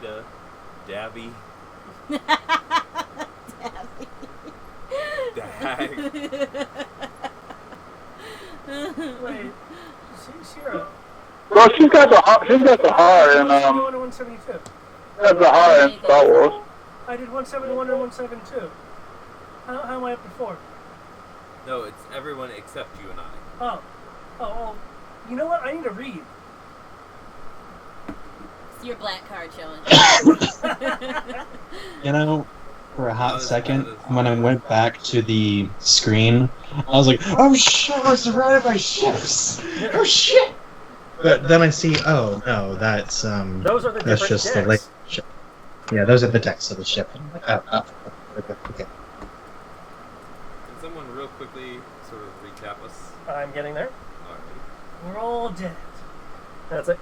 Rita, Dabby. Dabby. Dag. Wait, Sierra. Well, she's got the heart in 171 and 172. That's the heart in Star Wars. I did 171 and 172. How am I up to 4? No, it's everyone except you and I. Oh. You know what? I need to read. It's your black card showing. You know, for a hot second, when I went back to the screen, I was like, oh shit, we're surrounded by ships! Oh shit! But then I see, oh no, that's Those are the that's different just decks. the lake ship. Yeah, those are the decks of the ship. I'm like, oh, okay. Can someone real quickly sort of recap us? I'm getting there. Alright. We're all dead. That's it.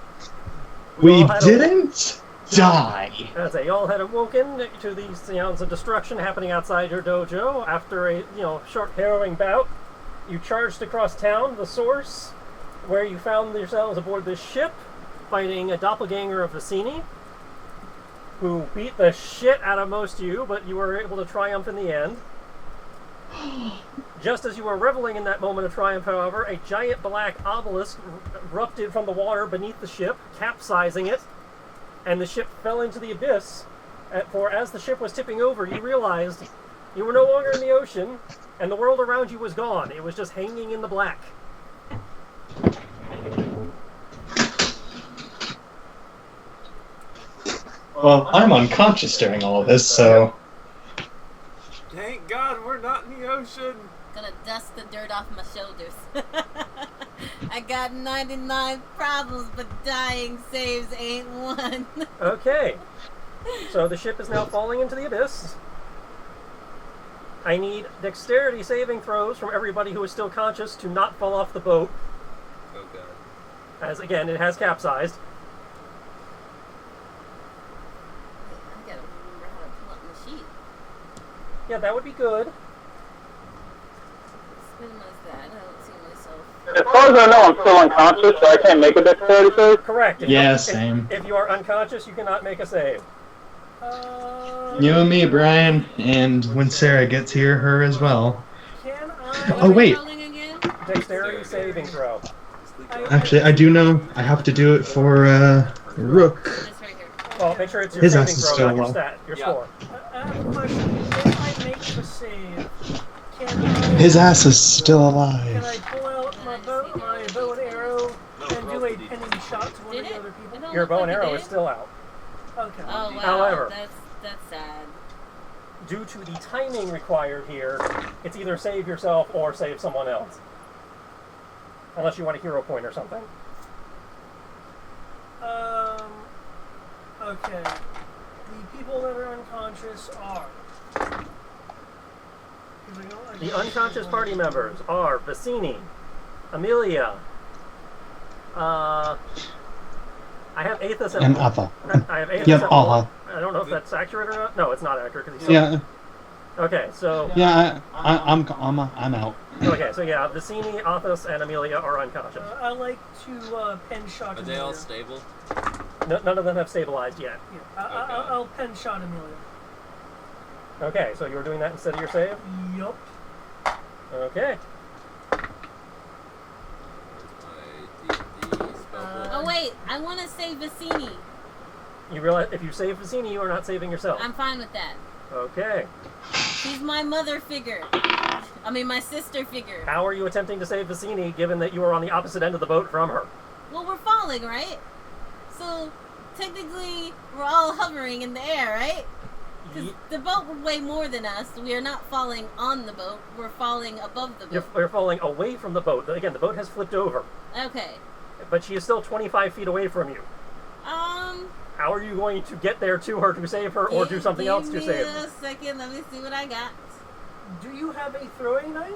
We all had didn't die! That's it. You all had awoken to these sounds of destruction happening outside your dojo. After a short harrowing bout, you charged across town, the source, where you found yourselves aboard this ship, fighting a doppelganger of Vicini, who beat the shit out of most of you, but you were able to triumph in the end. Just as you were reveling in that moment of triumph, however, a giant black obelisk erupted from the water beneath the ship, capsizing it, and the ship fell into the abyss. For as the ship was tipping over, you realized you were no longer in the ocean, and the world around you was gone. It was just hanging in the black. Well, I'm unconscious during all of this, so... Thank God we're not in the ocean! Gonna dust the dirt off my shoulders. I got 99 problems, but dying saves ain't one. Okay. So the ship is now falling into the abyss. I need dexterity saving throws from everybody who is still conscious to not fall off the boat. Oh God. As, again, it has capsized. I gotta remember how to pull up my sheet. Yeah, that would be good. Let's minimize that. I don't see myself. As far as I know, I'm still unconscious, so I can't make a dexterity save. Correct. Yeah, same. If you are unconscious, you cannot make a save. You and me, Brian, and when Sarah gets here, her as well. Can Oh, wait. Rolling again? Dexterity saving throw. Actually, I do know I have to do it for, Rook. Well, make sure it's your His saving ass is throw, still not your low. stat, your Yeah. score. I have a question. If I make the save, can I... His ass is still Can alive. I pull out my bow and arrow and do a pinning shot to one of Did the it? other people? It don't Your look bow like and it arrow did. is still out. Okay. Oh wow, However. that's sad. Due to the timing required here, it's either save yourself or save someone else. Unless you want a hero point or something. Okay. The people that are unconscious are... The unconscious party members are Vicini, Amelia, I have Aethys And Atha. I have Aethys Yep, at Atha. I don't know if that's accurate or not. No, it's not accurate because he's Yeah, Okay, so I'm out. okay, so yeah, Vicini, Athos, and Amelia are unconscious. I like to pen shot Are they all Amelia. stable? None of them have stabilized yet. Yeah, I'll pen shot Amelia. Okay, so you were doing that instead of your save? Yup. Okay. Oh wait, I want to say Vicini. You realize if you save Vicini, you are not saving yourself. I'm fine with that. Okay. She's my mother figure. I mean, my sister figure. How are you attempting to save Vicini given that you are on the opposite end of the boat from her? Well, we're falling, right? So, technically, we're all hovering in the air, right? Because the boat would weigh more than us. We are not falling on the boat. We're falling above the boat. You're falling away from the boat. Again, the boat has flipped over. Okay. But she is still 25 feet away from you. How are you going to get there to her to save her or do something else to save her? Give me a second. Let me see what I got. Do you have a throwing knife?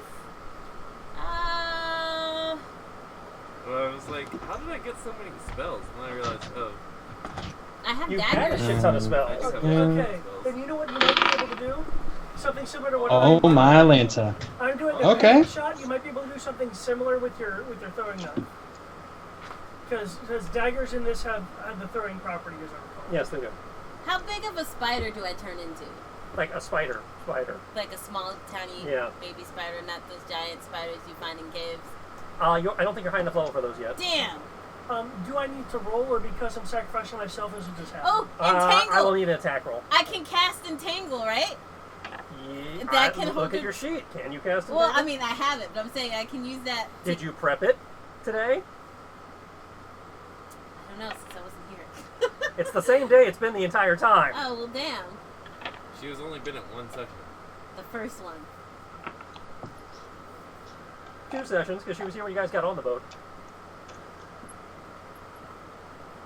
Well, I was like, how did I get so many spells? And then I realized, oh. I have You've had a daggers. shit ton of spells. I just have Okay, spells. then you know what you might be able to do? Something similar to what Oh I'm my Lanta. I'm doing a Okay. pinning shot. You might be able to do something similar with your throwing knife. Because daggers in this have the throwing property, as I recall. Yes, they do. How big of a spider do I turn into? Like a spider. Like a small, tiny baby spider, not those giant spiders you find in caves. I don't think you're high enough level for those yet. Damn! Do I need to roll, or because I'm sacrificing myself, does it just happen? Oh, entangle! I will need an attack roll. I can cast entangle, right? Yeah, That can look at your sheet. Can you cast entangle? Well, I mean, I have it, but I'm saying I can use that. Did you prep it today? I don't know, since I wasn't here. It's the same day it's been the entire time. Oh, well, damn. She has only been at 1 session. The first one. 2 sessions, because she was here when you guys got on the boat.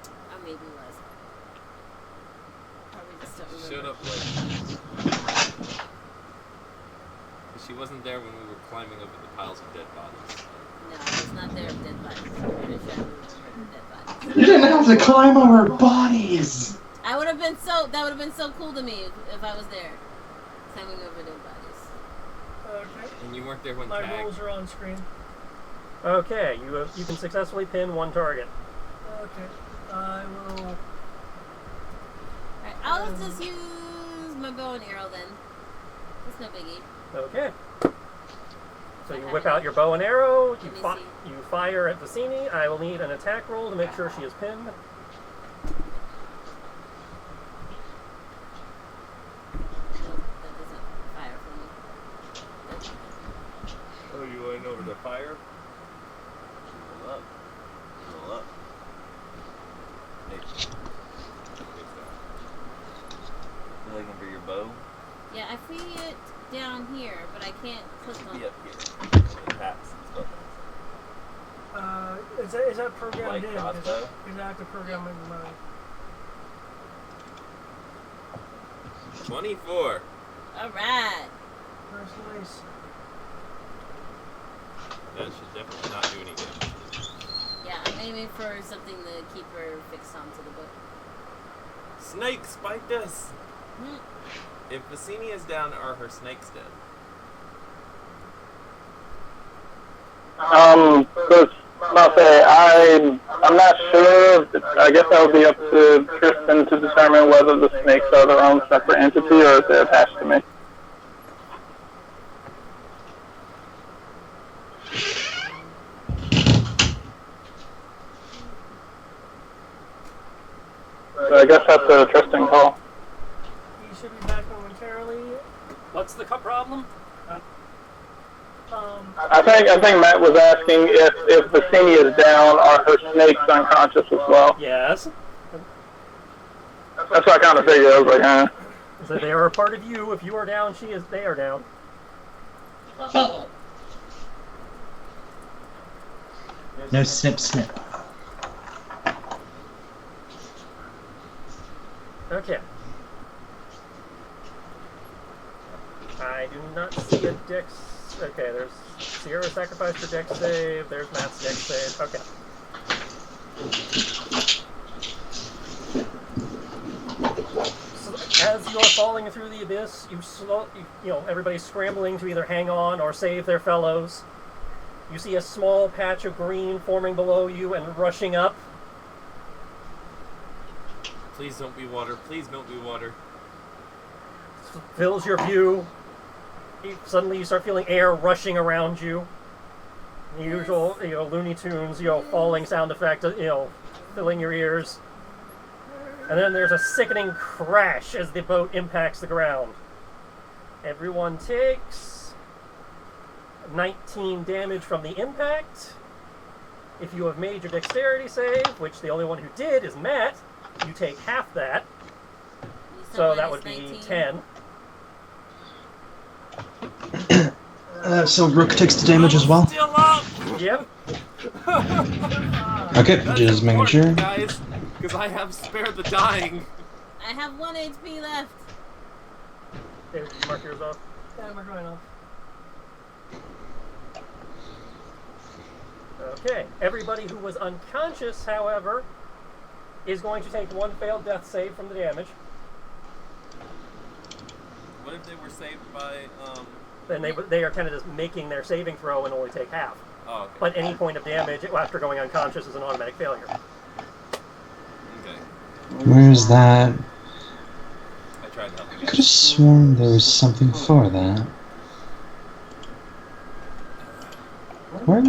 Or maybe it was. Probably just don't remember. Showed up like... She wasn't there when we were climbing over the piles of dead bodies. No, I was not there with dead bodies. I'm pretty sure I remember dead bodies. You didn't have to climb over bodies! That would have been so cool to me if I was there. Climbing over dead bodies. Okay. And you weren't there when My tagged. rolls are on screen. Okay, you can successfully pin 1 target. Okay. I will... Alright, I'll just use my bow and arrow then. It's no biggie. Okay. So you whip out your bow and arrow, Let me see. you fire at Vicini. I will need an attack roll to make sure she is pinned. Nope, that doesn't fire for me. Oh, you went over the fire? Roll up. Roll up. Hey. You looking for your bow? Yeah, I see it down here, but I can't click on Be it. up here. It taps and stuff. Is that programmed Like in? crossbow? Because I have to program in my... 24. Alright. That's nice. That should definitely not do any damage. Yeah, I'm aiming for something to keep her fixed onto the boat. Snakes, bite us! Hmm. If Vicini is down, are her snakes dead? I'll say I'm not sure. I guess that would be up to Tristan to determine whether the snakes are their own separate entity or if they're attached to me. So I guess that's a Tristan call. You should be back momentarily. What's the problem? I think Matt was asking if Vicini is down, are her snakes unconscious as well? Yes. That's what I kind of figured. I was like, huh. So they are a part of you. If you are down, they are down. No snip snip. Okay. I do not see a dex. Okay, there's Sierra sacrificed her dex save. There's Matt's dex save. Okay. So as you are falling through the abyss, everybody's scrambling to either hang on or save their fellows. You see a small patch of green forming below you and rushing up. Please don't be water. Please don't be water. Fills your view. Suddenly you start feeling air rushing around you. The usual, Looney Tunes, falling sound effect, filling your ears. And then there's a sickening crash as the boat impacts the ground. Everyone takes 19 damage from the impact. If you have made your dexterity save, which the only one who did is Matt, you take half that. So that would be 19. 10. So Rook takes the damage as well? Still up! Yep. Okay, That's just making important, sure. guys, because I have spared the dying. I have 1 HP left. David, did you mark yours off? Yeah, we're going off. Okay. Everybody who was unconscious, however, is going to take 1 failed death save from the damage. What if they were saved by, Then they are kind of just making their saving throw and only take half. Oh, okay. But any point of damage after going unconscious is an automatic failure. Okay. Where's that? could have sworn there was something for that. Where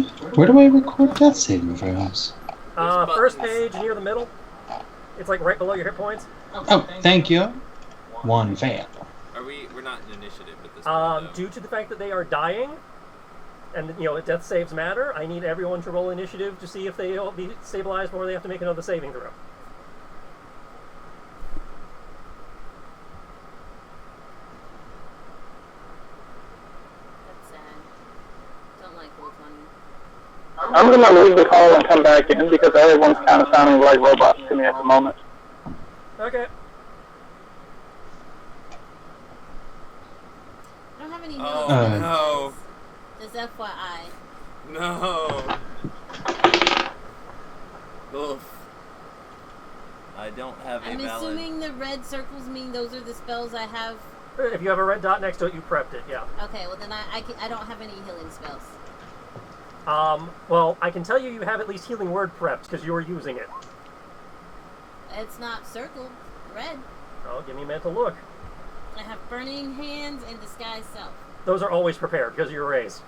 do I record death saving throws? First page near the middle. It's like right below your hit points. Oh, thank you. One fail. We're not in initiative at this point, though. Due to the fact that they are dying, and death saves matter, I need everyone to roll initiative to see if they'll be stabilized before they have to make another saving throw. That's sad. Don't like roll 20. I'm gonna leave the call and come back in because everyone's kind of sounding like robots to me at the moment. Okay. I don't have any Oh, healing no. spells. Just FYI. No. Oof. I don't have a I'm valid... assuming the red circles mean those are the spells I have. If you have a red dot next to it, you prepped it, yeah. Okay, well then I don't have any healing spells. Well, I can tell you have at least healing word prepped, because you were using it. It's not circled. Red. Oh, give me a minute to look. I have Burning Hands and Disguise Self. Those are always prepared, because of your raise.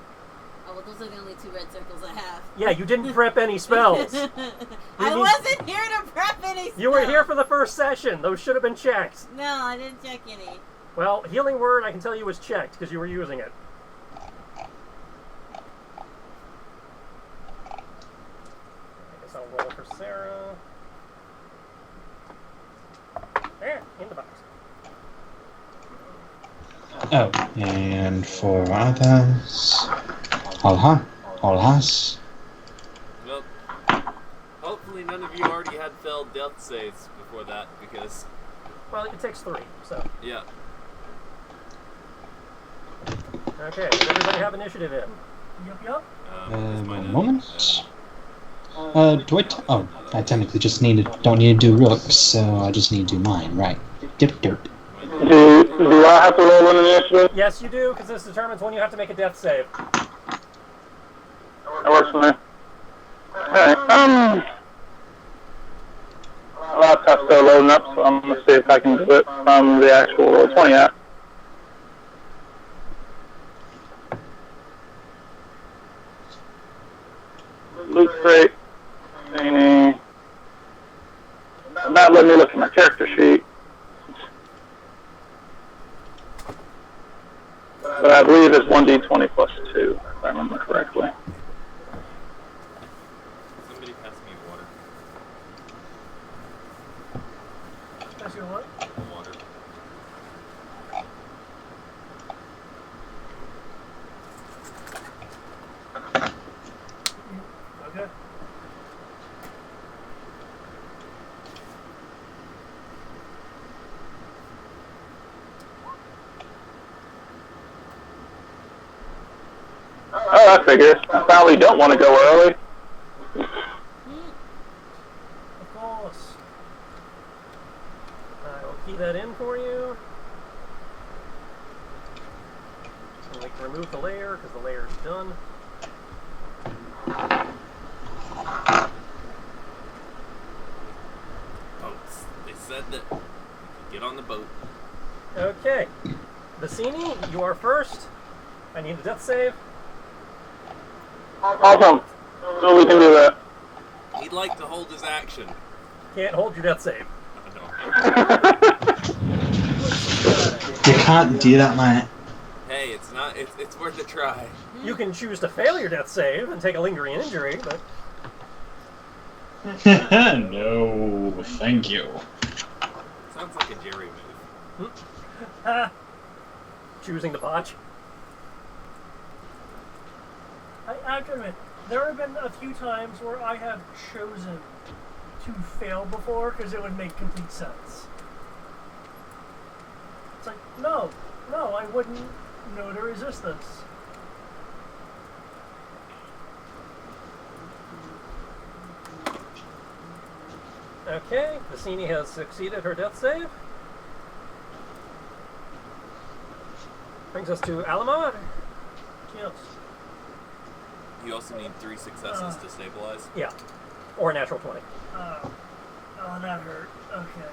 Oh, well, those are the only 2 red circles I have. Yeah, you didn't prep any spells. I wasn't here to prep any spells. You were here for the first session. Those should have been checked. No, I didn't check any. Well, healing word, I can tell you was checked, because you were using it. I guess I'll roll for Sarah. There, in the box. Oh, and for others... Alhas. Well, hopefully none of you already had failed death saves before that, because... Well, it takes 3, so... Yeah. Okay, does everybody have initiative in? Yup. One moment. I technically just don't need to do Rooks, so I just need to do mine, right. Dip. Do I have to roll an initiative? Yes, you do, because this determines when you have to make a death save. That works for me. Alright, my laptop's still loading up, so I'm gonna see if I can do it from the actual roll 20 app. Loot crate. Meaning, not letting me look at my character sheet. But I believe it's 1d20 plus 2, if I remember correctly. Somebody pass me water. That's your what? Water. Okay. Oh, I figure. I probably don't want to go early. Of course. I will key that in for you. And we can remove the layer, because the layer is done. Boats. They said that we could get on the boat. Okay. Bassini, you are first. I need a death save. Awesome. So we can do that. He'd like to hold his action. Can't hold your death save. You can't do that, man. Hey, it's not. It's worth a try. You can choose to fail your death save and take a lingering injury, but... No, thank you. Sounds like a Jerry move. Choosing the botch. I have to admit, there have been a few times where I have chosen to fail before because it would make complete sense. It's like, no, I wouldn't know to resist this. Okay, Bassini has succeeded her death save. Brings us to Alama. Yes. You also need 3 successes to stabilize. Yeah, or a natural 20. Oh, that hurt. Okay.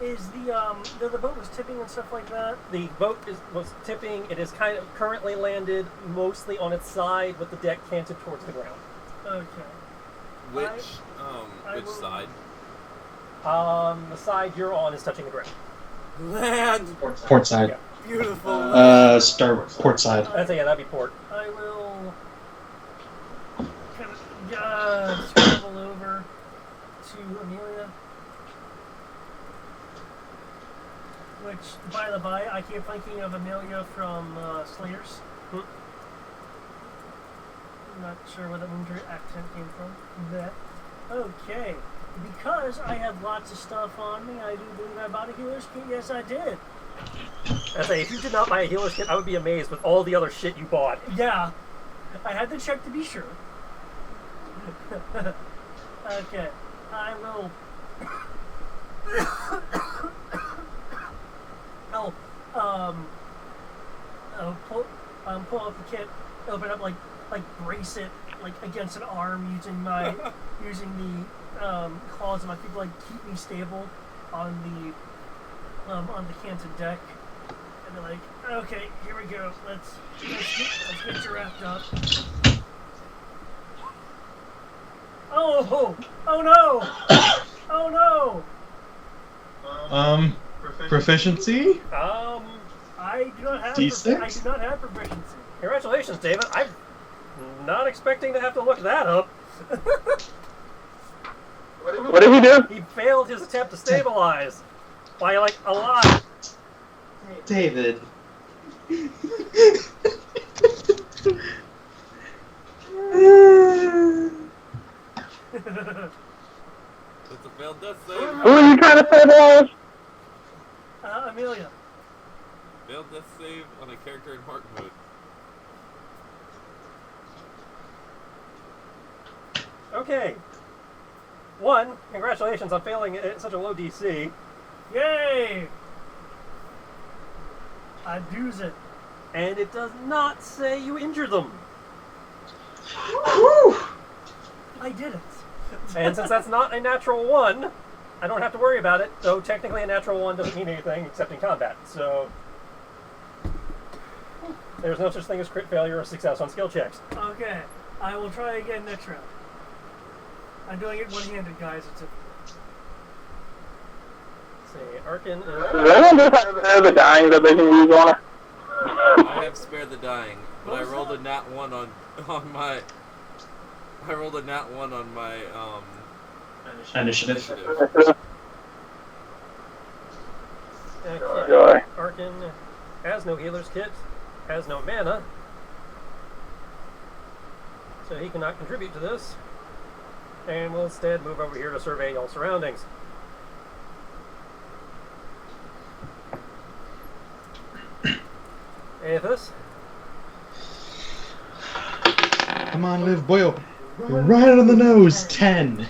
Is the boat was tipping and stuff like that? The boat was tipping. It is kind of currently landed mostly on its side with the deck canted towards the ground. Okay. Which side? The side you're on is touching the ground. Land! Port side. Yeah. Beautiful. Port side. That'd be port. I will kind of scramble over to Amelia. Which, by the by, I keep thinking of Amelia from Slayers. I'm not sure where the Moondra accent came from. That. Okay. Because I have lots of stuff on me, I do believe I bought a healer's kit. Yes, I did. I say, if you did not buy a healer's kit, I would be amazed with all the other shit you bought. Yeah. I had to check to be sure. Okay. I will... pull up the kit, open up, like brace it, like, against an arm using my, using the, claws of my feet, like, keep me stable on the canted deck. And they're like, okay, here we go, let's get you wrapped up. Oh no! Oh no! Proficiency? I do not have D6? I do not have proficiency. Congratulations, David. I'm not expecting to have to look that up. What did he do? He failed his attempt to stabilize by, like, a lot. David. It's a failed death save. Who are you trying to stabilize? Amelia. Failed death save on a character in heart mode. Okay. One, congratulations on failing at such a low DC. Yay! I do's it. And it does not say you injured them. I did it. And since that's not a natural one, I don't have to worry about it, though technically a natural one doesn't mean anything except in combat, so... There's no such thing as crit failure or success on skill checks. Okay, I will try again next round. I'm doing it one-handed, guys. It's a... Let's see, Arkin... Does anyone just have the dying that they can use on her? I have spared the dying, but I rolled a nat 1 on my... I rolled a nat 1 on my, Initiative. Okay. Joy. Arkin has no healer's kit, has no mana, so he cannot contribute to this, and will instead move over here to survey all surroundings. Aethys? Come on, Liv Boyle. You're right on the nose. 10.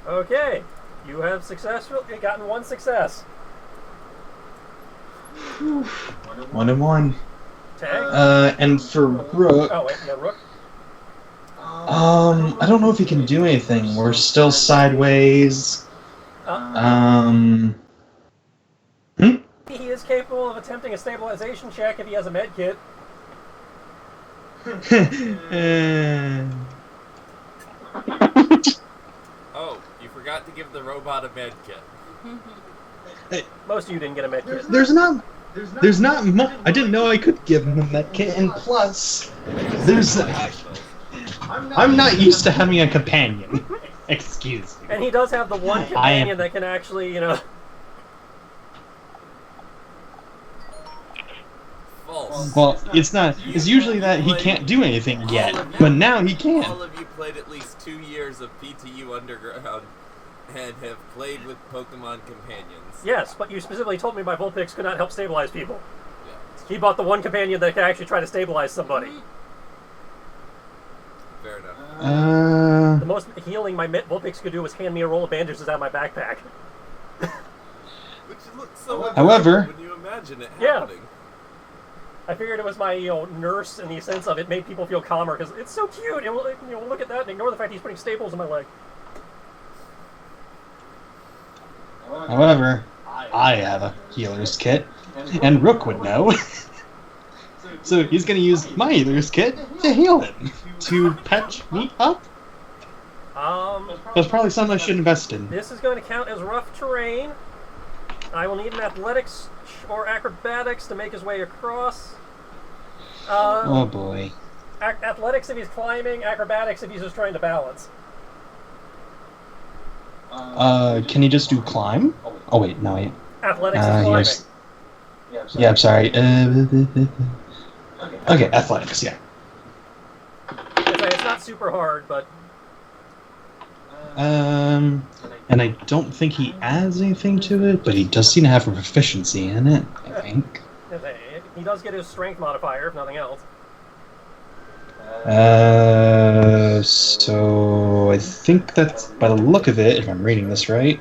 Okay, you have successfully gotten one success. 1 and 1. Tag? And for Rook, Oh, wait, no, Rook? I don't know if he can do anything. We're still sideways. He is capable of attempting a stabilization check if he has a med kit. Oh, you forgot to give the robot a med kit. Most of you didn't get a med kit. There's not much. I didn't know I could give him that kit, and plus, I'm not used to having a companion. Excuse me. And he does have the one companion that can actually, you know... False. Well, it's not. It's usually that he can't do anything yet, but now he can. All of you played at least 2 years of PTU Underground and have played with Pokemon companions. Yes, but you specifically told me my Vulpix could not help stabilize people. Yeah, He bought the one companion that can actually try to stabilize somebody. fair enough. The most healing my Vulpix could do was hand me a roll of bandages out of my backpack. Which looks so However- when you imagine it Yeah. happening. I figured it was my, nurse in the sense of it made people feel calmer because it's so cute. Look at that and ignore the fact he's putting staples in my leg. However, I have a healer's kit, and Rook would know. So he's gonna use my healer's kit to heal him. To patch me up? That's probably something I should invest in. This is going to count as rough terrain. I will need an athletics or acrobatics to make his way across. Oh boy. Athletics if he's climbing, acrobatics if he's just trying to balance. Can he just do climb? Oh wait, no wait. Athletics is climbing. Yeah, I'm sorry. Okay, athletics, yeah. It's not super hard, but... And I don't think he adds anything to it, but he does seem to have a proficiency in it, I think. He does get his strength modifier, if nothing else. So I think that's, by the look of it, if I'm reading this right...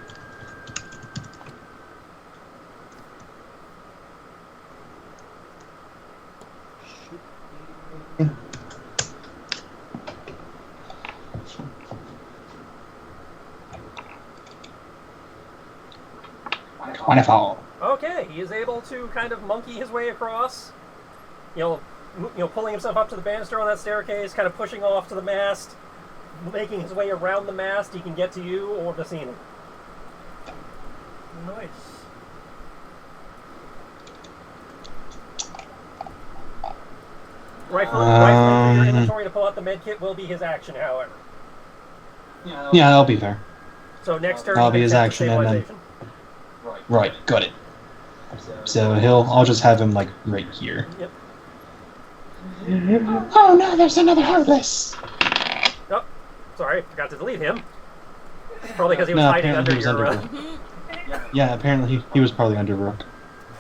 Wonderful. Okay, he is able to kind of monkey his way across. Pulling himself up to the banister on that staircase, kind of pushing off to the mast, making his way around the mast. He can get to you or Vicina. Nice. Rifling through your inventory to pull out the medkit will be his action, however. Yeah, that'll be fair. So next turn, That'll be his action, and then... Right, got it. So I'll just have him, like, right here. Yep. Oh no, there's another Heartless! Oh, sorry, forgot to delete him. Probably because he was hiding under your... Yeah, apparently he was probably under Rook.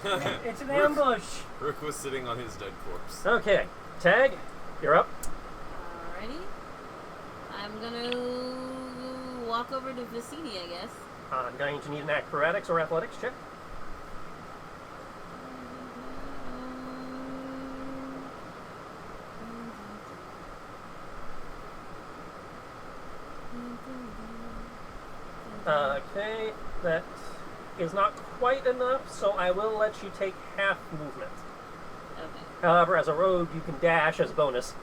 It's an ambush. Rook was sitting on his dead corpse. Okay, Tag, you're up. Alrighty. I'm gonna walk over to Vicini, I guess. I'm going to need an acrobatics or athletics check. Okay, that is not quite enough, so I will let you take half movement. Okay. However, as a rogue, you can dash as a bonus,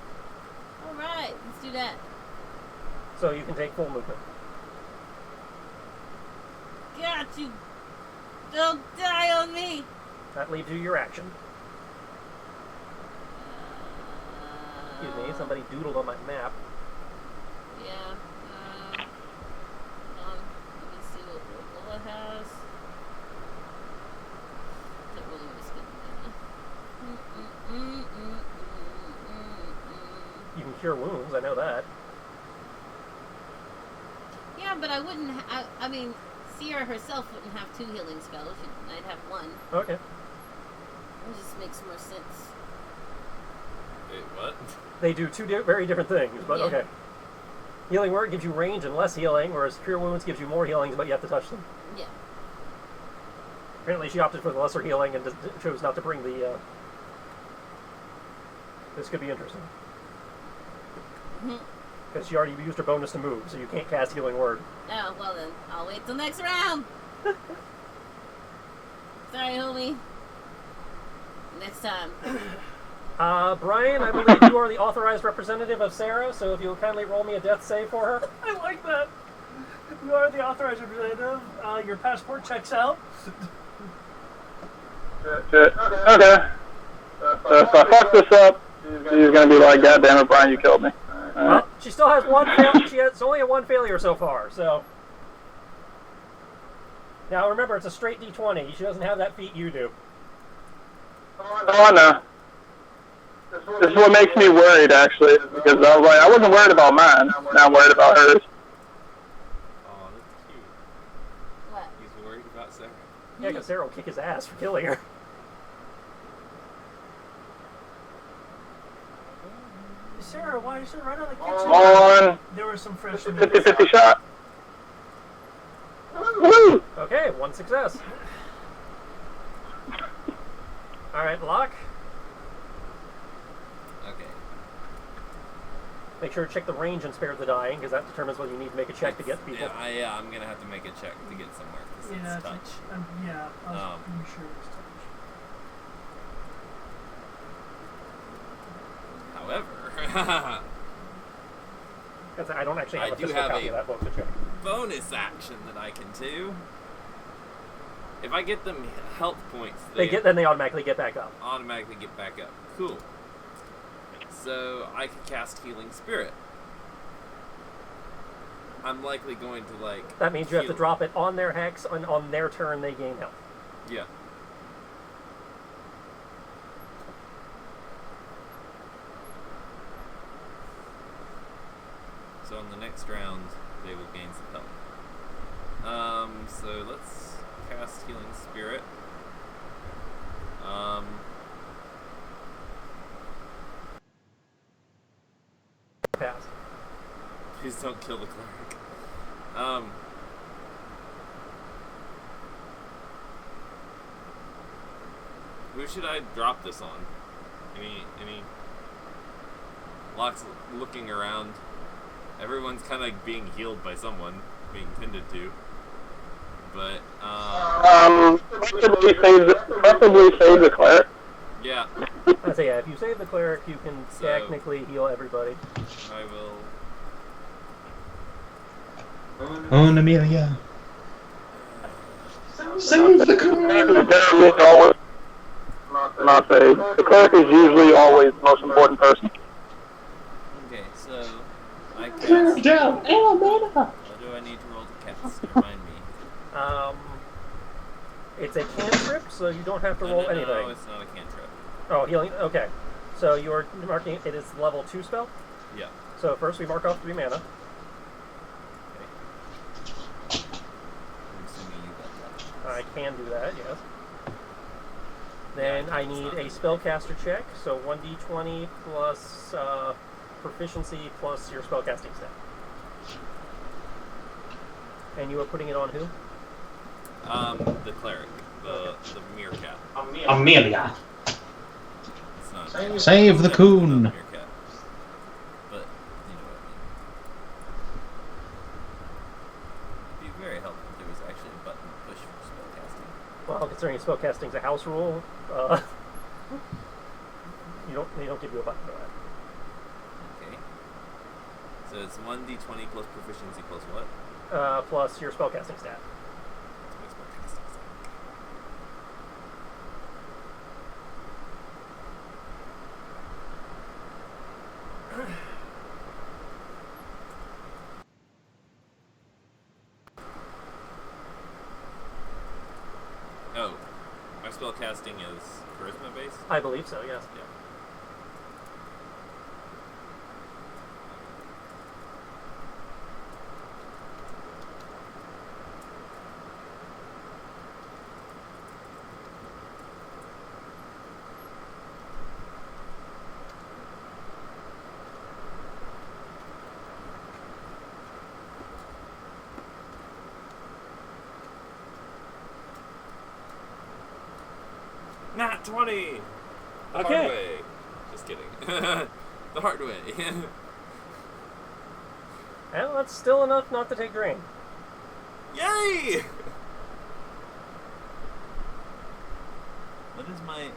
Alright, let's do that. so you can take full movement. Got you. Don't die on me. That leaves you your action. Excuse me, somebody doodled on my map. Yeah. Let me see what Rolla has. That really was good. You can cure wounds, I know that. Yeah, but I wouldn't. I mean, Sierra herself wouldn't have 2 healing spells. I'd have 1. Okay. It just makes more sense. Wait, what? They do 2 very different things, but Yeah. okay. Healing Word gives you range and less healing, whereas Cure Wounds gives you more healings, but you have to touch them. Yeah. Apparently she opted for the lesser healing and chose not to bring the... This could be interesting. Because she already used her bonus to move, so you can't cast Healing Word. Oh, well then. I'll wait till next round. Sorry, homie. Next time. Brian, I believe you are the authorized representative of Sarah, so if you'll kindly roll me a death save for her. I like that. You are the authorized representative. Your passport checks out. Shit. Okay. So if I fuck this up, she's gonna be like, God damn it, Brian, you killed me. Well, she still has 1 failure. She has only a 1 failure so far, so... Now remember, it's a straight D20. She doesn't have that feat you do. Oh, no. This is what makes me worried, actually, because I was like, I wasn't worried about mine. Now I'm worried about hers. Oh, that's cute. What? He's worried about Sarah. Yeah, because Sarah will kick his ass for killing her. Sarah, why is it right on the kitchen? Come on. There was some fresh 50-50 shot. Woo! Okay, 1 success. Alright, Locke. Okay. Make sure to check the range and spare the dying, because that determines whether you need to make a check to get to people. Yeah, I'm gonna have to make a check to get somewhere because Yeah, it's touch. yeah, I was pretty sure it was touch. However, I don't actually have I a do physical have copy a- of that book to check. bonus action that I can do. If I get them health points, Then they automatically get back up. automatically get back up. Cool. So I can cast Healing Spirit. I'm likely going to like. That means you have to heal- drop it on their hex, and on their turn they gain health. Yeah. So in the next round, they will gain some health. So let's cast Healing Spirit. Pass. Please don't kill the cleric. Who should I drop this on? Any Locke's looking around. Everyone's kind of like being healed by someone, being tended to. But Preferably save the cleric. yeah, I say, yeah, if you save the cleric, you can So- technically heal everybody. I will. Oh, Amelia. Save the Generally always not save. The cleric is usually always the most important person. Okay, so I cleric cast. down. What do I need to roll to cast? Remind me. It's a cantrip, so you don't have to roll anything. No, it's not a cantrip. Oh, healing. Okay. So you're marking it is level 2 spell. Yeah. So first we mark off 3 mana. Okay. I'm assuming you got that. I can do that, yes. Then Yeah, I it's need not a spellcaster check, so 1d20 plus proficiency plus your spellcasting stat. And you are putting it on who? The cleric, the meerkat. Amelia. It's not. Save the It's coon. not a meerkat. But you know what I mean. It'd be very helpful if there was actually a button to push for spellcasting. Well, considering spellcasting's a house rule, they don't give you a button for that. Okay. So it's 1d20 plus proficiency plus what? Plus your spellcasting stat. My spellcasting stat. Oh, my spellcasting is charisma based? I believe so, yes. Yeah. Nat 20! The Okay. hard way. Just kidding. The hard way. And that's still enough not to take drain. Yay! What is my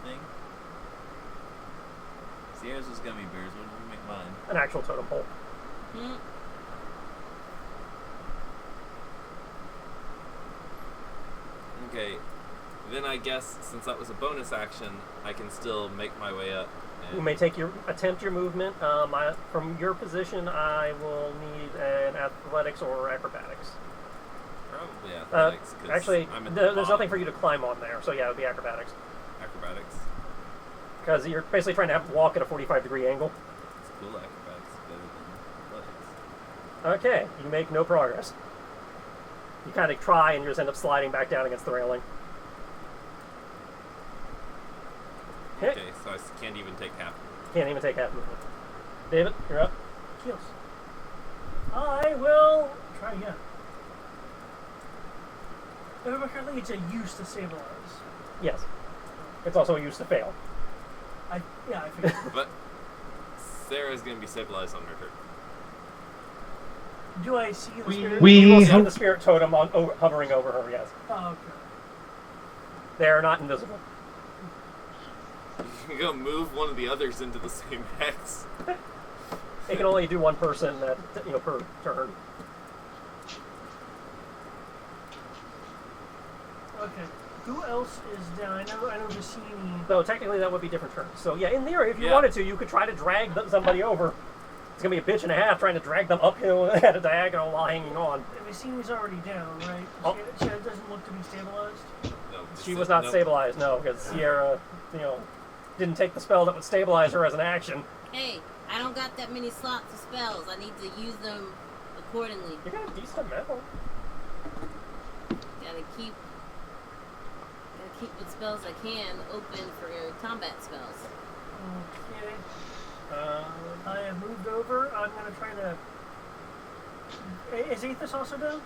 thing? Sierra's was gummy bears. What did we make mine? An actual totem pole. Hmm. Okay. Then I guess since that was a bonus action, I can still make my way up. You may attempt your movement. From your position, I will need an athletics or acrobatics. Probably athletics. 'Cause Actually, I'm at the there's bottom. nothing for you to climb on there, so yeah, it would be acrobatics. Acrobatics. Because you're basically trying to walk at a 45-degree angle. It's cool. Acrobatics is better than athletics. Okay, you make no progress. You kind of try and you just end up sliding back down against the railing. Okay, so I can't even take half. Can't even take half movement. David, you're up. Kills. I will try again. Apparently it's a use to stabilize. Yes. It's also used to fail. I figured. But Sarah's gonna be stabilized on her turn. Do I see the spirit? You will see the spirit totem hovering over her, yes. Oh, okay. They are not invisible. You can go move one of the others into the same hex. It can only do one person per turn. Okay. Who else is down? I know Vicini. No, technically that would be different turns. So yeah, in theory, if you Yeah. wanted to, you could try to drag somebody over. It's gonna be a bitch and a half trying to drag them uphill at a diagonal while hanging on. Vicini's already down, right? Oh. She doesn't look to be stabilized. No, She was not stabilized, no, because Sierra, didn't take the spell that would stabilize her as an action. Hey, I don't got that many slots of spells. I need to use them accordingly. You got a decent amount. Gotta keep what spells I can open for combat spells. Okay. I have moved over. I'm gonna try to. Is Aethys also down?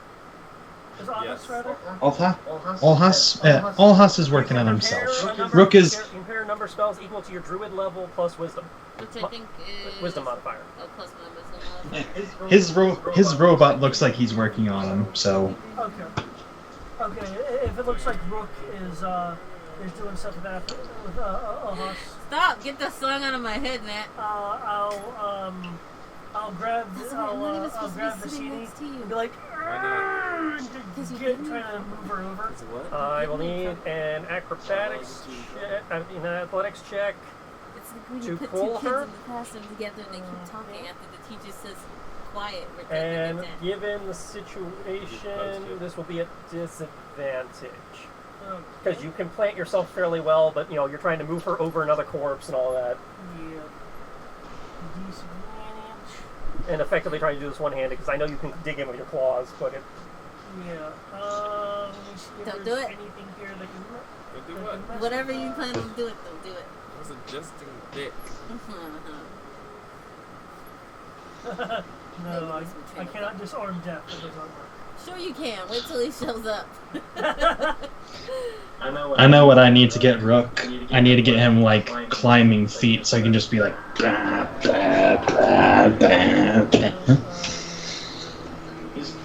Is Aethys Yes. rather? Allhus is working on himself. Rook is. Compare number of spells equal to your druid level plus wisdom. Which I think is... Wisdom modifier. Oh, plus my wisdom modifier. His robot looks like he's working on him, so. Okay. Okay. If it looks like Rook is doing stuff with that with Ahas, Stop! Get that song out of my head, Matt. I'll grab I'm not even supposed to be sitting Vicini next to you. and be like, Because you didn't. trying to move her over. It's a what? I will need an acrobatics check, an athletics check. It's like when To you put pull two kids her? in the classroom together and they keep talking after the teacher says quiet. And given the situation, this will be a disadvantage. Because you can plant yourself fairly well, but you're trying to move her over another corpse and all that. Yeah. Disadvantage. And effectively trying to do this one-handed, because I know you can dig in with your claws, but it... Yeah. Let me see if Don't there's do it. anything here that can. Don't do what? Whatever you plan on doing, don't do it. I was adjusting dick. No, I cannot disarm death. That does not work. Sure you can. Wait till he shows up. I know what I need to get Rook. I need to get him like climbing feet so I can just be like. Blah, blah, blah, blah, blah.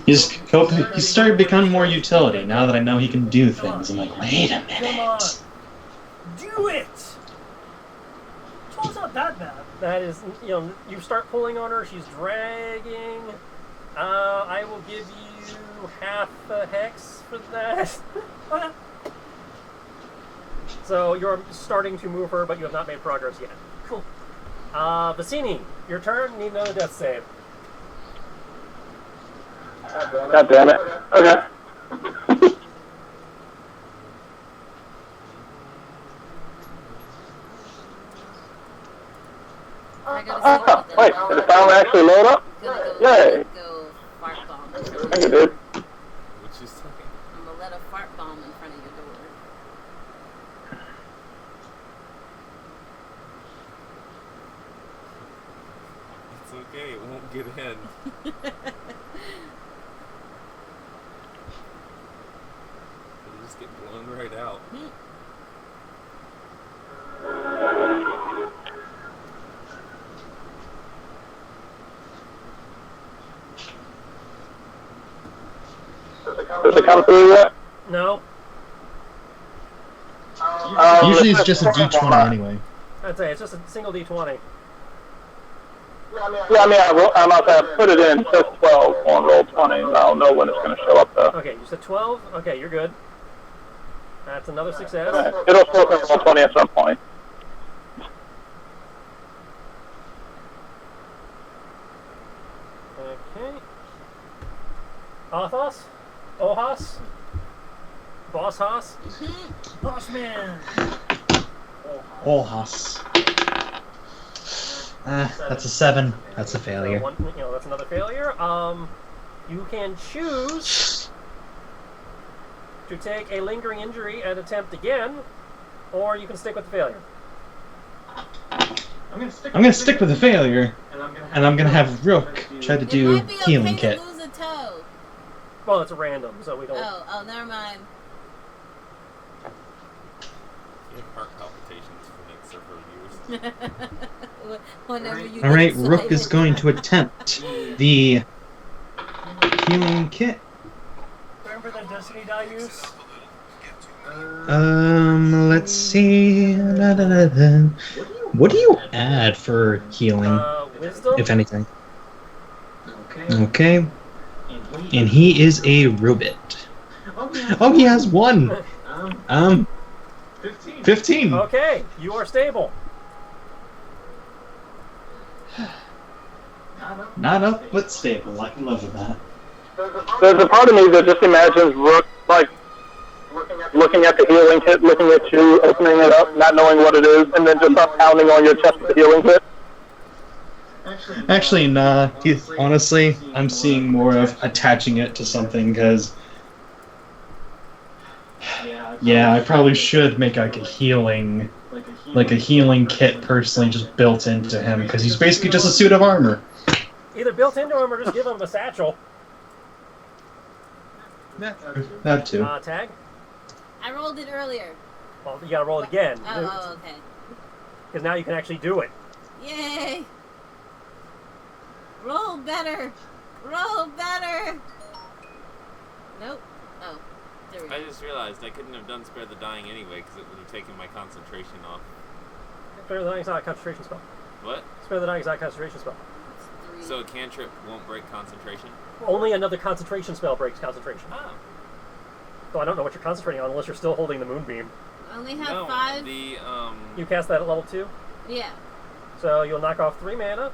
He's started becoming more utility now that I know he can do things. I'm like, wait a Come on. minute. Do it! 12's not that bad. That is, you start pulling on her, she's dragging. I will give you half a hex for that. Okay. So you're starting to move her, but you have not made progress yet. Cool. Vicini, your turn. Need another death save. God damn it. Okay. I gotta see Wait, did the sound actually load up? Yay. Go fart bomb. I think it did. What you saying? I'm gonna let a fart bomb in front of your door. It's okay, it won't get in. It'll just get blown right out. Does it come through yet? No, Usually it's just a D20 anyway. I'd say it's just a single D20. Yeah, I mean, I'm about to put it in. It says 12 on roll 20, and I'll know when it's going to show up, though. Okay, you said 12. Okay, you're good. That's another success. It'll show up in roll 20 at some point. Okay. Athos? Ohas? Boss Haas? Boss man. Allhus. That's a 7. That's a failure. That's another failure. You can choose to take a lingering injury and attempt again, or you can stick with the failure. I'm gonna stick with the failure, and I'm gonna have Rook try to do It might be healing okay kit. to lose a toe. Well, it's a random, so we don't. Oh, never mind. You have heart palpitations for next answer for viewers. Whenever you All right, get Rook is excited. going to attempt the healing kit. Remember the Destiny die use? Let's see. What do you add for healing, Wisdom? if anything? Okay. And he is a Rubit. Oh, he has one. 15. Okay, you are stable. Not up, but stable. I can live with that. There's a part of me that just imagines Rook, like, looking at the healing kit, looking at you, opening it up, not knowing what it is, and then just start pounding on your chest with the healing kit. Actually, nah. Honestly, I'm seeing more of attaching it to something, because... Yeah, I probably should make like a healing kit personally just built into him, because he's basically just a suit of armor. Either built into him or just give him a satchel. That too. Tag? I rolled it earlier. Well, you gotta roll it again. Oh, okay. Because now you can actually do it. Yay! Roll better! Roll better! Nope. Oh, there we go. I just realized I couldn't have done Spare the Dying anyway because it would have taken my concentration off. Spare the Dying is not a concentration spell. What? Spare the Dying is not a concentration spell. It's 3. So a cantrip won't break concentration? Only another concentration spell breaks concentration. Oh. So I don't know what you're concentrating on unless you're still holding the moonbeam. I only have No, 5. You cast that at level 2, Yeah. so you'll knock off 3 mana,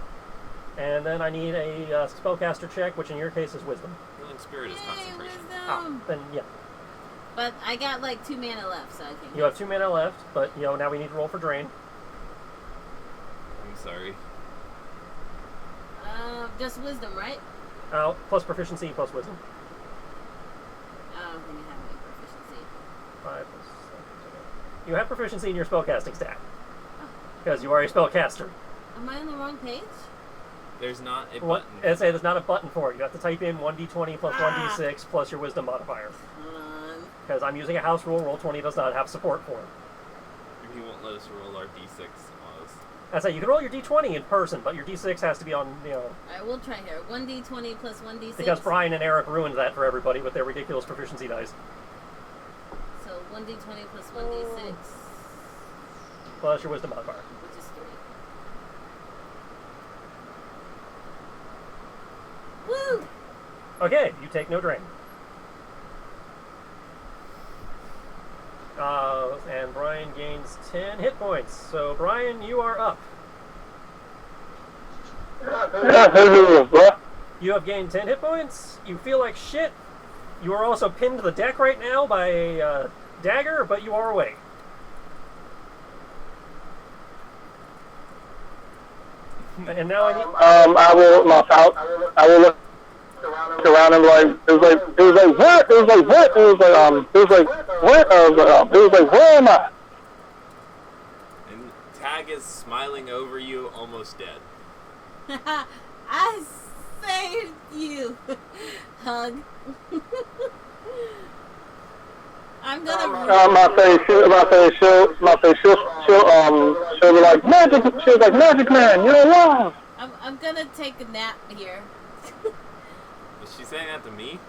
and then I need a spellcaster check, which in your case is Wisdom. Healing Spirit is Yay, concentration. wisdom! Then yeah, But I got like 2 mana left, so I can. you have 2 mana left, but now we need to roll for drain. I'm sorry. Just wisdom, right? Plus proficiency plus Wisdom. I don't think I have any proficiency. 5 plus 7. You have proficiency in your spellcasting stat because you are a spellcaster. Am I on the wrong page? There's not a What? button. I say there's not a button for it. You have to type in 1d20 plus 1d6 plus your Wisdom modifier. Hold on. Because I'm using a house rule. Roll20 does not have support for it. He won't let us roll our d6 on us. I say you can roll your d20 in person, but your d6 has to be on, Alright, we'll try here. 1d20 plus 1d6. because Brian and Eric ruined that for everybody with their ridiculous proficiency dice. So 1d20 plus 1d6, Plus your Wisdom modifier. which is 3. Woo! Okay, you take no drain. And Brian gains 10 hit points. So Brian, you are up. You have gained 10 hit points. You feel like shit. You are also pinned to the deck right now by a dagger, but you are awake. And now I need... I will look around and like, it was like, what? It was like, what? It was like, what? It was like, where am I? And Tag is smiling over you, almost dead. I saved you. Hug. I'm gonna. She'll be like, magic. She was like, magic man, you're alive. I'm gonna take a nap here. Was she saying that to me?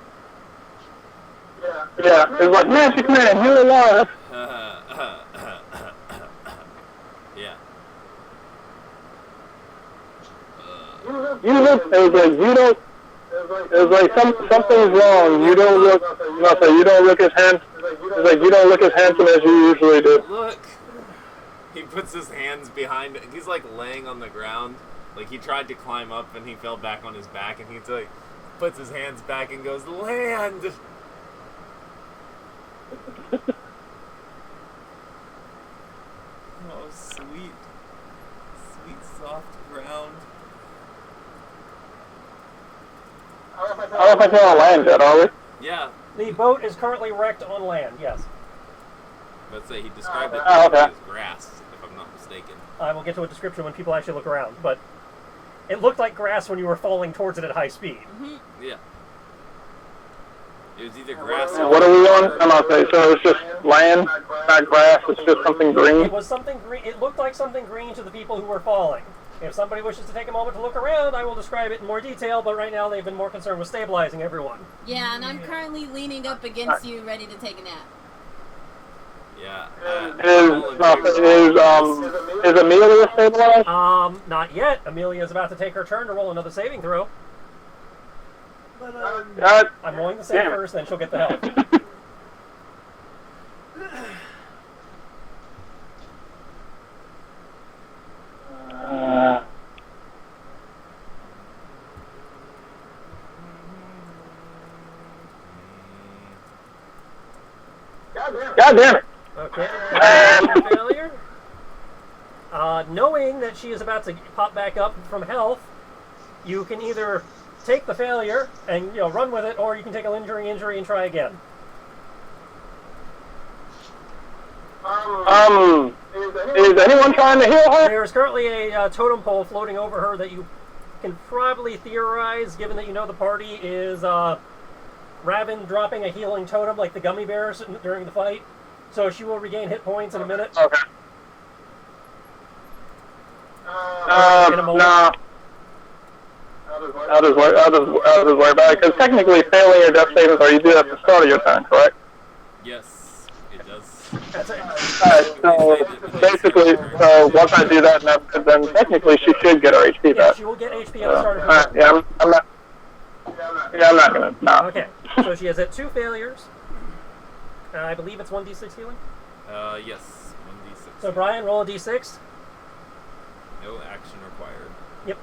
Yeah, it's like, magic man, you're alive. Yeah. You look. It was like, you don't. It was like something's wrong. You don't look. You don't look as handsome. It's like you don't look as handsome as you usually do. Look. He puts his hands behind. He's like laying on the ground. Like he tried to climb up and he fell back on his back, and he's like puts his hands back and goes, land. Oh, sweet, soft ground. I don't know if I can on land yet, are we? Yeah, The boat is currently wrecked on land, yes. let's say he described it okay. as grass, if I'm not mistaken. I will get to a description when people actually look around, but it looked like grass when you were falling towards it at high speed. Yeah. It was either grass or... What are we on? I'm not saying. So it's just land, not grass. It's just something green. It was something green. It looked like something green to the people who were falling. If somebody wishes to take a moment to look around, I will describe it in more detail, but right now they've been more concerned with stabilizing everyone. Yeah, and I'm currently leaning up against you, ready to take a nap. Yeah. Is Amelia stabilized? Not yet. Amelia is about to take her turn to roll another saving throw. But, I'm rolling the save first, then she'll get the help. God damn it. Okay. Failure. Knowing that she is about to pop back up from health, you can either take the failure and run with it, or you can take a lingering injury and try again. Is anyone trying to heal her? There is currently a totem pole floating over her that you can probably theorize, given that you know the party, is Raven dropping a healing totem like the gummy bears during the fight. So she will regain hit points in a minute. Okay. Nah. I'll just worry about it, because technically failing your death savings, or you do that at the start of your turn, correct? Yes, it does. Alright, so basically, once I do that, then technically she should get her HP Yeah, back. she will get HP at the start of her turn. Yeah, I'm not gonna, no. Okay, so she has hit 2 failures. I believe it's 1d6 healing. Yes, 1d6. So Brian, roll a d6. No action required. Yep.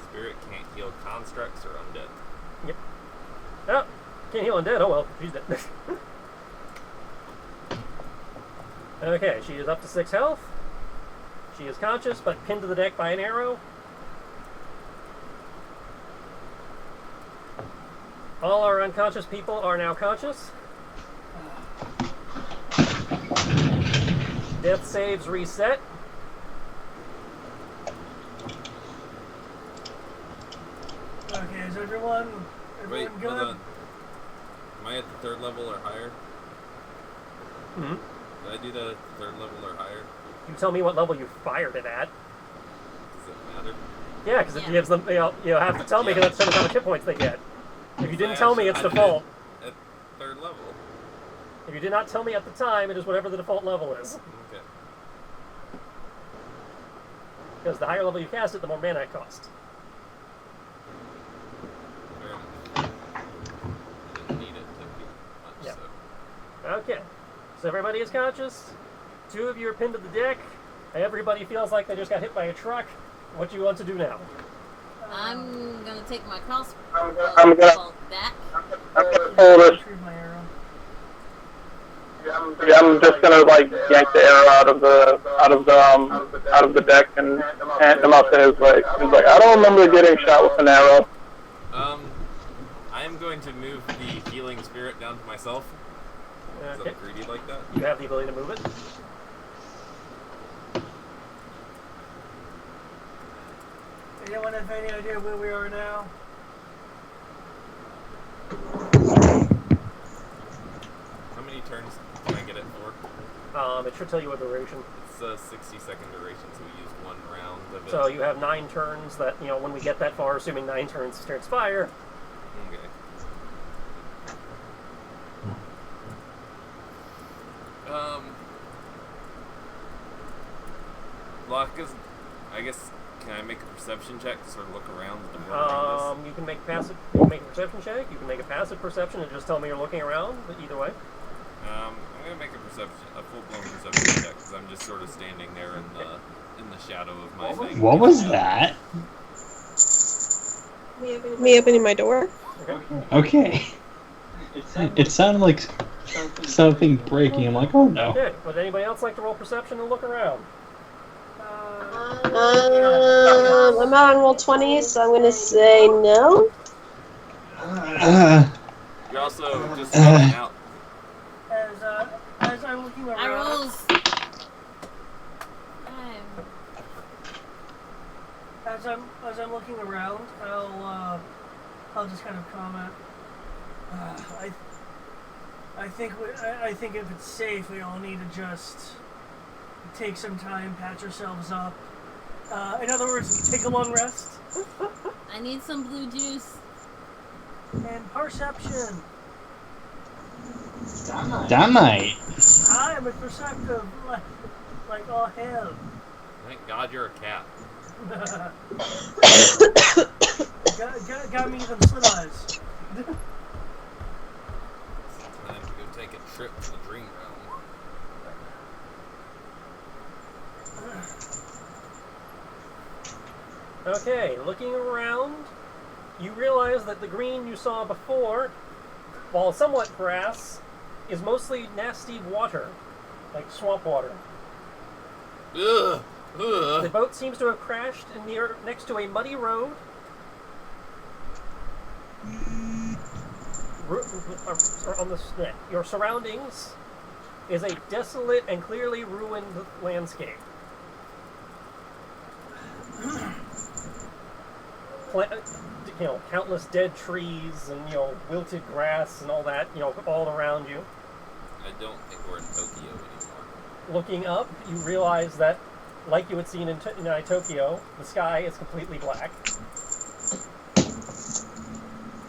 Spirit can't heal constructs or undead. Yep. Oh, can't heal undead. Oh well, she's dead. Okay, she is up to 6 health. She is conscious, but pinned to the deck by an arrow. All our unconscious people are now conscious. Death saves reset. okay, is everyone Wait, good? hold on. Am I at the 3rd level or higher? Mm-hmm. Did I do the 3rd level or higher? You tell me what level you fired it at. Does it matter? Yeah, because it gives them. You have to tell me because that determines how much hit points they get. If you didn't tell me, it's I did default. At 3rd level. If you did not tell me at the time, it is whatever the default level is. Okay. Because the higher level you cast it, the more mana it costs. Fair enough. Didn't need it to be much, Yeah. so. Okay. So everybody is conscious. 2 of you are pinned to the deck. Everybody feels like they just got hit by a truck. What do you want to do now? I'm gonna take my crossbow I'm gonna- back. I'm gonna pull this. Retrieve my arrow. Yeah, I'm just gonna like yank the arrow out of the deck and hand him up to his leg. He's like, I don't remember getting shot with an arrow. I am going to move the healing spirit down to myself. Is Okay. that greedy like that? You have the ability to move it. Anyone have any idea where we are now? How many turns can I get it for? It should tell you a duration. It's a 60-second duration, so we use 1 round of it. So you have 9 turns that, when we get that far, assuming 9 turns transpire. Okay. Locke, I guess, can I make a perception check to sort of look around the door You can make you can make a perception check. You can make a passive perception and just tell me you're looking around. But either way. I'm gonna make a full-blown perception check because I'm just sort of standing there in the shadow of my thing. What was that? Me opening my door? Okay. It sounded like something breaking. I'm like, oh no. Okay. Would anybody else like to roll perception and look around? I'm out on roll 20, so I'm gonna say no. You're also just going out. As I'm looking around. I rolls 5. As I'm looking around, I'll just kind of comment. I think if it's safe, we all need to just take some time, patch ourselves up. In other words, take a long rest. I need some blue juice. And perception. Dynamite. I am a perceptive, like all hell. Thank God you're a cat. got me them slit eyes. Time to go take a trip to the dream realm. Okay, looking around, you realize that the green you saw before, while somewhat grass, is mostly nasty water, like swamp water. Ugh! The Ugh! boat seems to have crashed next to a muddy road. Your surroundings is a desolate and clearly ruined landscape. Countless dead trees and wilted grass and all that all around you. I don't think we're in Tokyo anymore. Looking up, you realize that, like you had seen in Tokyo, the sky is completely black.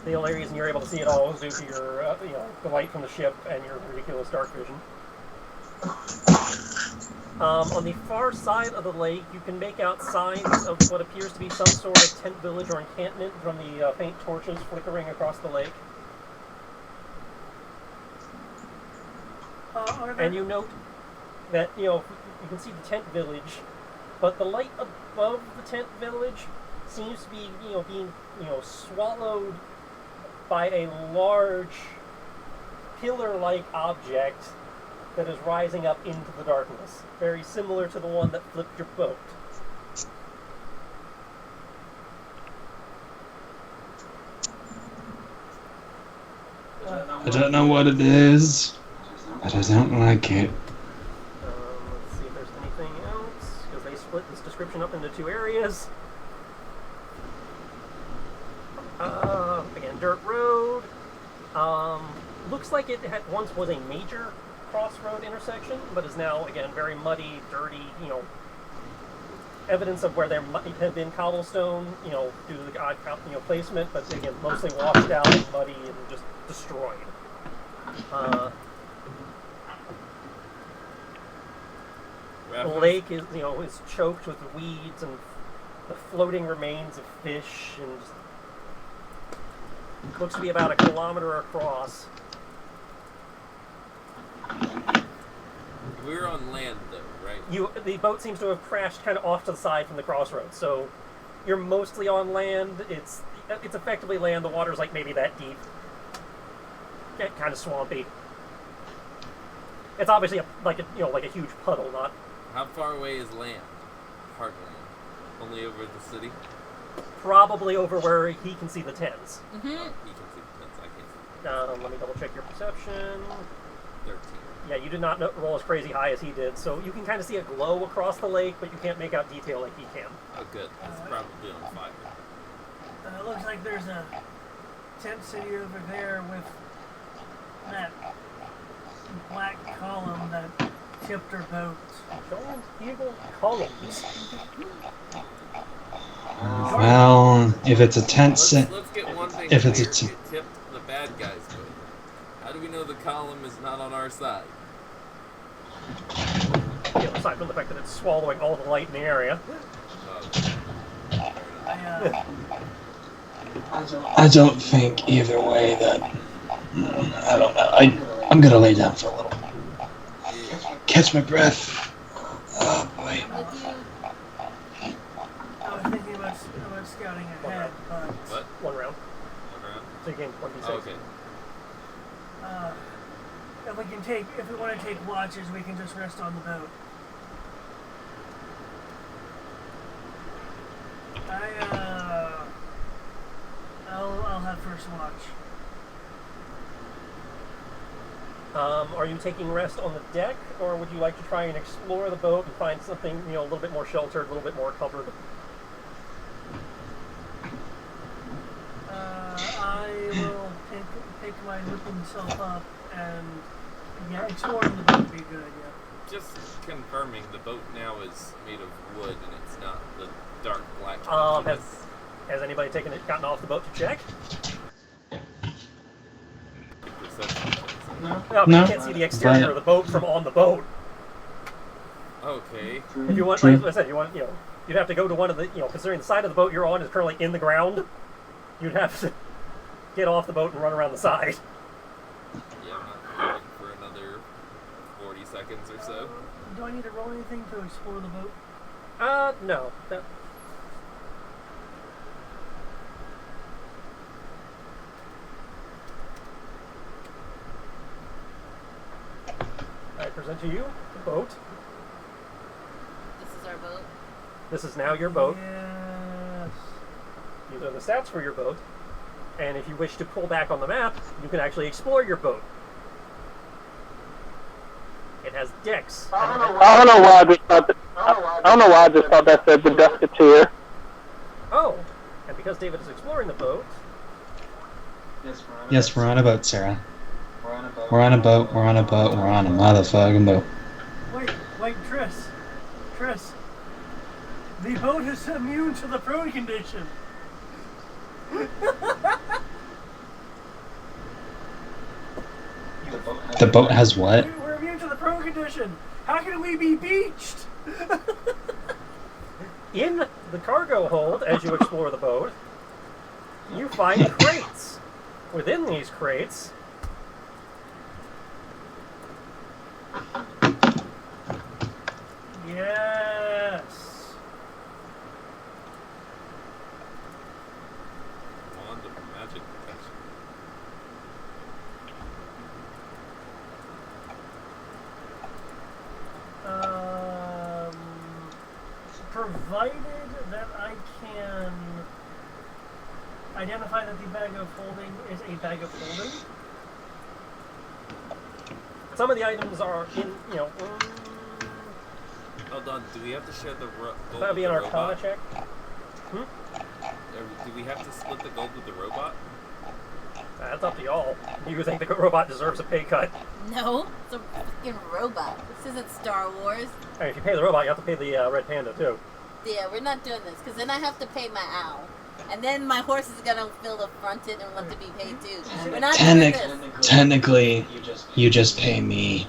The only reason you're able to see it all is due to your, the light from the ship and your ridiculous dark vision. On the far side of the lake, you can make out signs of what appears to be some sort of tent village or encampment from the faint torches flickering across the lake. And you note that, you can see the tent village, but the light above the tent village seems to be, being, swallowed by a large pillar-like object that is rising up into the darkness, very similar to the one that flipped your boat. I don't know what it is, but I don't like it. Let's see if there's anything else, because they split this description up into 2 areas. Again, dirt road. Looks like it once was a major crossroad intersection, but is now, again, very muddy, dirty, evidence of where there might have been cobblestone, due to the odd, placement, but again, mostly washed out and muddy and just destroyed. The lake is, is choked with weeds and the floating remains of fish, and looks to be about 1 kilometer across. We're on land, though, right? The boat seems to have crashed kind of off to the side from the crossroads, so you're mostly on land. It's effectively land. The water's like maybe that deep, kind of swampy. It's obviously like a huge puddle, not. How far away is land? Hard land. Only over the city? Probably over where he can see the tents. Mm-hmm. He can see the tents, I can't see. Let me double check your perception. 13. Yeah, you did not roll as crazy high as he did, so you can kind of see a glow across the lake, but you can't make out detail like he can. Oh, good. It's probably on fire. It looks like there's a tent city over there with that black column that tipped our boat. Giant evil columns. Well, if it's a tent set, Let's get one thing if clear. it's a It tipped the bad guy's boat. How do we know the column is not on our side? Aside from the fact that it's swallowing all the light in the area. I don't think either way that. I don't know. I'm gonna lay down for a little. Catch my breath. Oh boy. I was thinking about scouting ahead, but What? 1 round. One round? So you gain 1d6. Oh, okay. if we want to take watches, we can just rest on the boat. I'll have first watch. Are you taking rest on the deck, or would you like to try and explore the boat and find something, a little bit more sheltered, a little bit more covered? pick my looking self up and exploring the boat would be a good idea. Just confirming, the boat now is made of wood and it's not the dark black. Has anybody gotten off the boat to check? Perception checks. No, but you can't see the exterior of the boat from on the boat. Okay. If you want, like I said, you'd have to go to one of the, considering the side of the boat you're on is currently in the ground, you'd have to get off the boat and run around the side. Yeah, I'm not waiting for another 40 seconds or so. Do I need to roll anything to explore the boat? No. I present to you the boat. This is our boat. This is now your boat. Yes. These are the stats for your boat. And if you wish to pull back on the map, you can actually explore your boat. It has decks. I don't know why I just thought that. I don't know why I just thought that said the Desketeer. Oh, and because David is exploring the boat. Yes, we're on a boat, Sarah. We're on a boat. We're on a boat. We're on a motherfucking boat. Wait, Triss. The boat is immune to the prone condition. The boat has what? We're immune to the prone condition. How can we be beached? In the cargo hold, as you explore the boat, you find crates. Within these crates, yes. Wand of magic protection. Provided that I can identify that the bag of holding is a bag of holding. some of the items are in, Hold on, do we have to share the gold that would be an with the Arcana robot? check. Do we have to split the gold with the robot? That's up to y'all. You think the robot deserves a pay cut? No, it's a freaking robot. This isn't Star Wars. I mean, if you pay the robot, you have to pay the Red Panda too. Yeah, we're not doing this, because then I have to pay my owl. And then my horse is gonna feel affronted and want to be paid too. We're not doing this. Technically, you just pay me,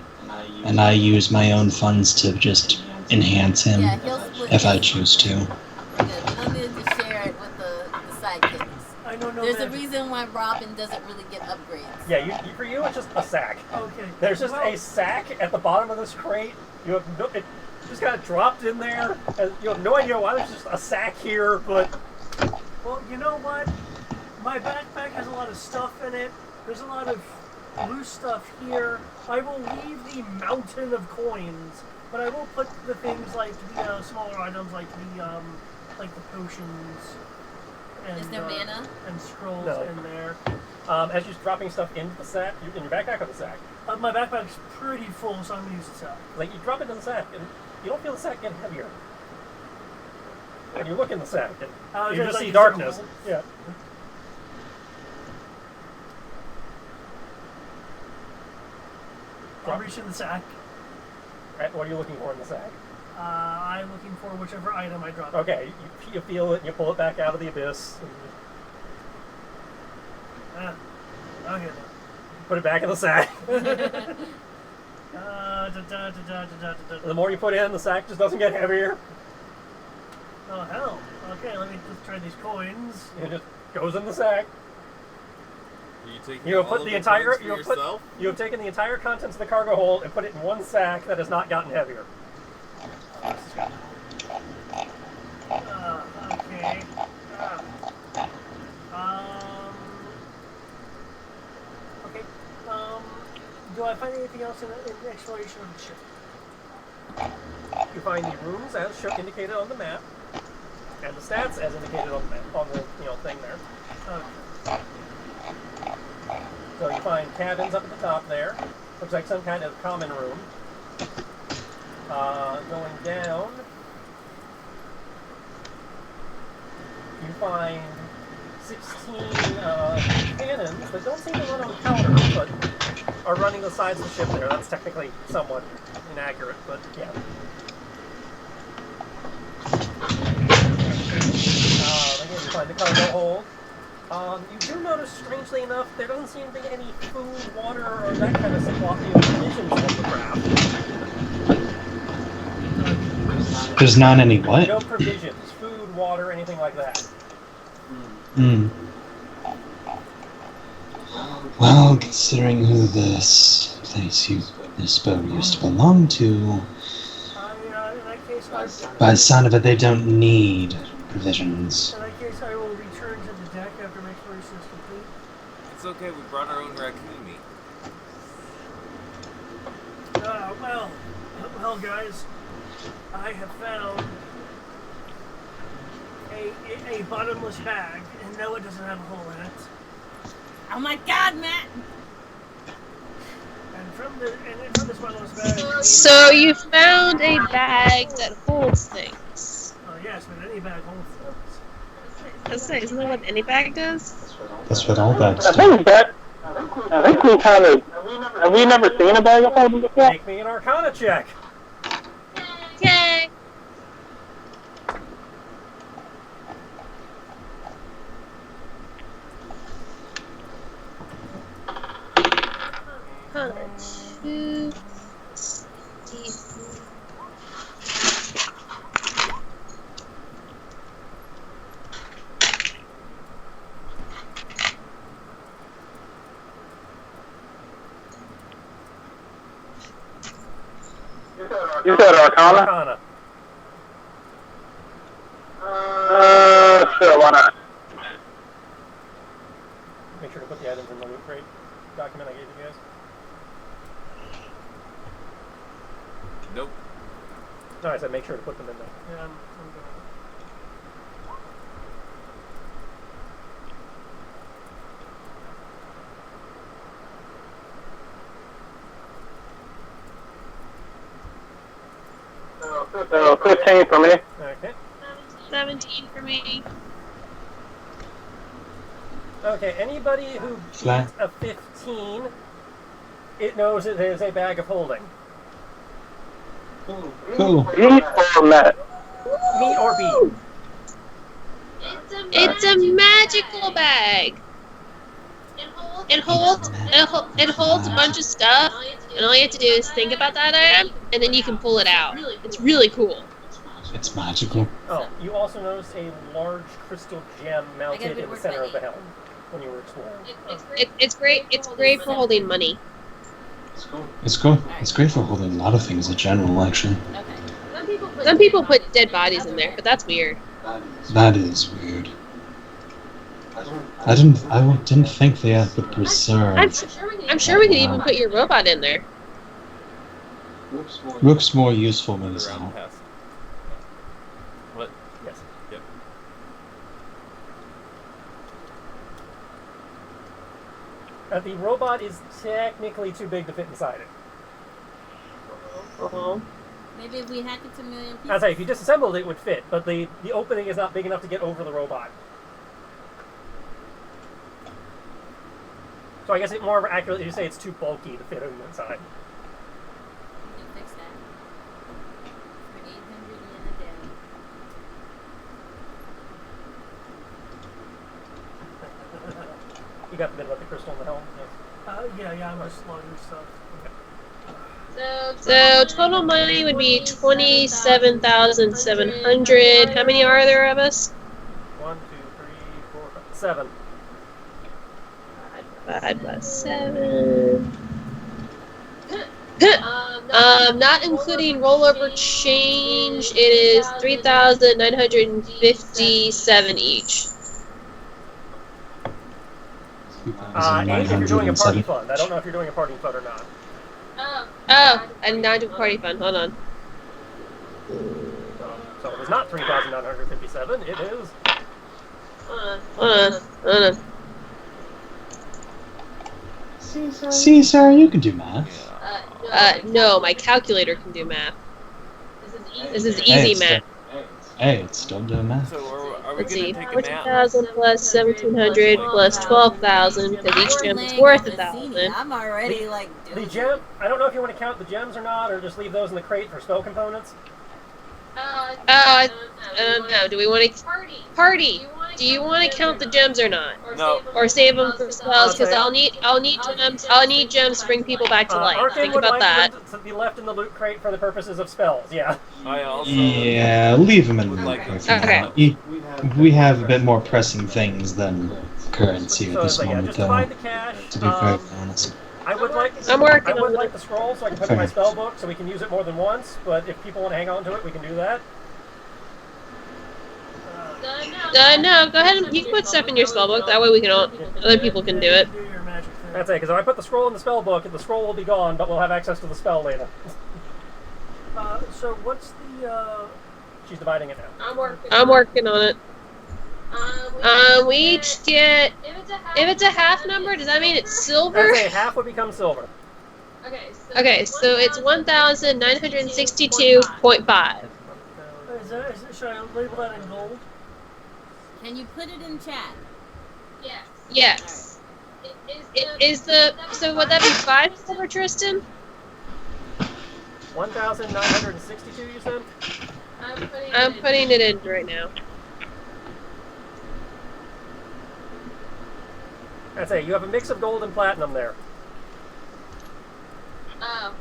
and I use my own funds to just enhance him Yeah, he'll split if I it. choose to. We're good. We don't need to share it with the sidekicks. I don't know There's that. a reason why Robin doesn't really get upgrades. Yeah, for you, it's just a sack. Okay. There's just Well, a sack at the bottom of this crate. You have no, it just got dropped in there. And you have no idea why there's just a sack here, but Well, you know what? My backpack has a lot of stuff in it. There's a lot of loose stuff here. I will leave the mountain of coins, but I will put the things like the smaller items, like the potions and Is there mana? and scrolls No. in there. as you're dropping stuff into the sack, in your backpack or the sack, My backpack's pretty full, so I'm gonna use the sack. like you drop it in the sack, and you don't feel the sack get heavier. And you look in the sack, and you just just like see a darkness. circle. Yeah. I'll reach in the sack. Right, what are you looking for in the sack? I'm looking for whichever item I drop. Okay, you feel it, and you pull it back out of the abyss, and Okay. put it back in the sack. The more you put in, the sack just doesn't get heavier. Oh hell. Okay, let me just try these coins. It just goes in the sack. Are you taking You have all put of the the entire coins for you have put yourself? you have taken the entire contents of the cargo hold and put it in one sack that has not gotten heavier. Okay. Okay. Do I find anything else in the exploration of the ship? You find the rooms as indicated on the map, and the stats as indicated on the map, on the thing there. So you find cabins up at the top there. Looks like some kind of common room. Going down, you find 16 cannons that don't seem to run on powder, but are running the sides of the ship there. That's technically somewhat inaccurate, but yeah. Again, you find the cargo hold. You do notice, strangely enough, there doesn't seem to be any food, water, or that kind of supply, provisions on the craft. There's not any what? No provisions, food, water, anything like that. Well, considering who this boat used to belong to, In that case, by the sound of it, they don't need provisions. in that case, I will return to the deck after my exploration is complete. It's okay, we brought our own raccoon meat. Well, guys, I have found a bottomless bag, and no, it doesn't have a hole in it. Oh my God, Matt! And from this bottomless bag. So you found a bag that holds things. Oh yes, but any bag holds things. That's nice. Isn't that what any bag does? That's what all bags I do. think we kind of. Have we never seen a bag of holding before? Make me an Arcana check. Yay! Two. You said Arcana? Arcana. Sure, why not? Make sure to put the items in the loot crate document I gave you guys. Nope. No, I said make sure to put them in there. Yeah, I'm So 15 for me. Okay. 17 for me. Okay, anybody who beats Flat. a 15, it knows it is a bag of holding. Cool. Meat or Matt? Meat or beat. It's a magical bag. It holds a bunch of stuff, and all you have to do is think about that item, and then you can pull it out. It's really cool. It's magical. Oh, you also noticed a large crystal gem I mounted gotta in the work center my of the name. helm when you were exploring. It's great. It's great for holding money. It's cool. It's great for holding a lot of things in general, actually. Okay. Some people put dead bodies in there, but that's weird. That is weird. I didn't think they had the preserve. I'm sure we could even put your robot in there. Looks more useful than Another this round now. passed. What? Yes. Yep. The robot is technically too big to fit inside it. Maybe if we hack it to a million pieces. I say, if you disassembled it, it would fit, but the opening is not big enough to get over the robot. So I guess it more accurately to say it's too bulky to fit inside. We can fix that. For 800 yen a day. You got the bit about the crystal in the helm? Yes. yeah, I'm just loading stuff. So total money would be 27,700. How many are there of us? 1, 2, 3, 4, 5, 7. 5 plus 7. Not including rollover change, it is 3,957 each. And if you're doing a party fund. I don't know if you're doing a party fund or not. Oh, I did not do party fund. Hold on. So it is not 3,957. It is. Hold on. Caesar, you can do math. No, my calculator can do math. This is easy math. Hey, it's still doing math. So are we Let's see, take a nap? 14,000 plus 1,700 plus 12,000 because each I'm gem is laying worth on the 1,000. scene. I'm already like The doing gem, I don't know if you want to count the gems or not, or just leave those in the crate for spell components. I don't know. Do we want to party? Do you want to count the gems or not? No. Or save them for spells? Because say- I'll need gems. I'll need gems to bring people back to life. Arcane Think would about like that. them to be left in the loot crate for the purposes of spells, yeah. I also Yeah, leave him in would the like crate to for Okay. now. We have a bit more pressing things than currency at So this it's like, yeah, moment, just though. divide the cash. To be very honest. I would like I'm working I would on like it. the scroll so I can put it in my Fair. spell book so we can use it more than once, but if people want to hang on to it, we can do that. No, go ahead and you can put stuff in your spellbook. That way we can all, other people can do it. Do your magic thing. That's it, because if I put the scroll in the spell book, the scroll will be gone, but we'll have access to the spell later. So what's the She's dividing it now. I'm working on it. We each get. If it's a half number, does that mean it's silver? Okay, half would become silver. Okay, so it's 1,962.5. should I label that in gold? Can you put it in chat? Yes. So would that be 5 silver, Tristan? 1,962, you said? I'm putting it in right now. That's it, you have a mix of gold and platinum there. Oh,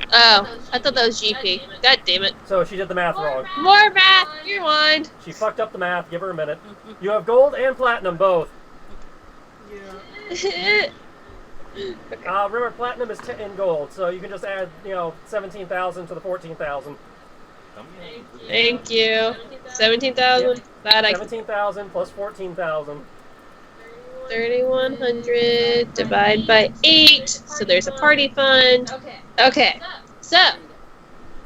I thought that was GP. God damn it. So she did the math wrong. More math! Rewind! She fucked up the math, give her a minute. You have gold and platinum both. Yeah. Remember, platinum is in gold, so you can just add, 17,000 to the 14,000. Thank you. 17,000? That I 17,000 plus 14,000. 3,100 divided by 8. So there's a party fund. Okay. So,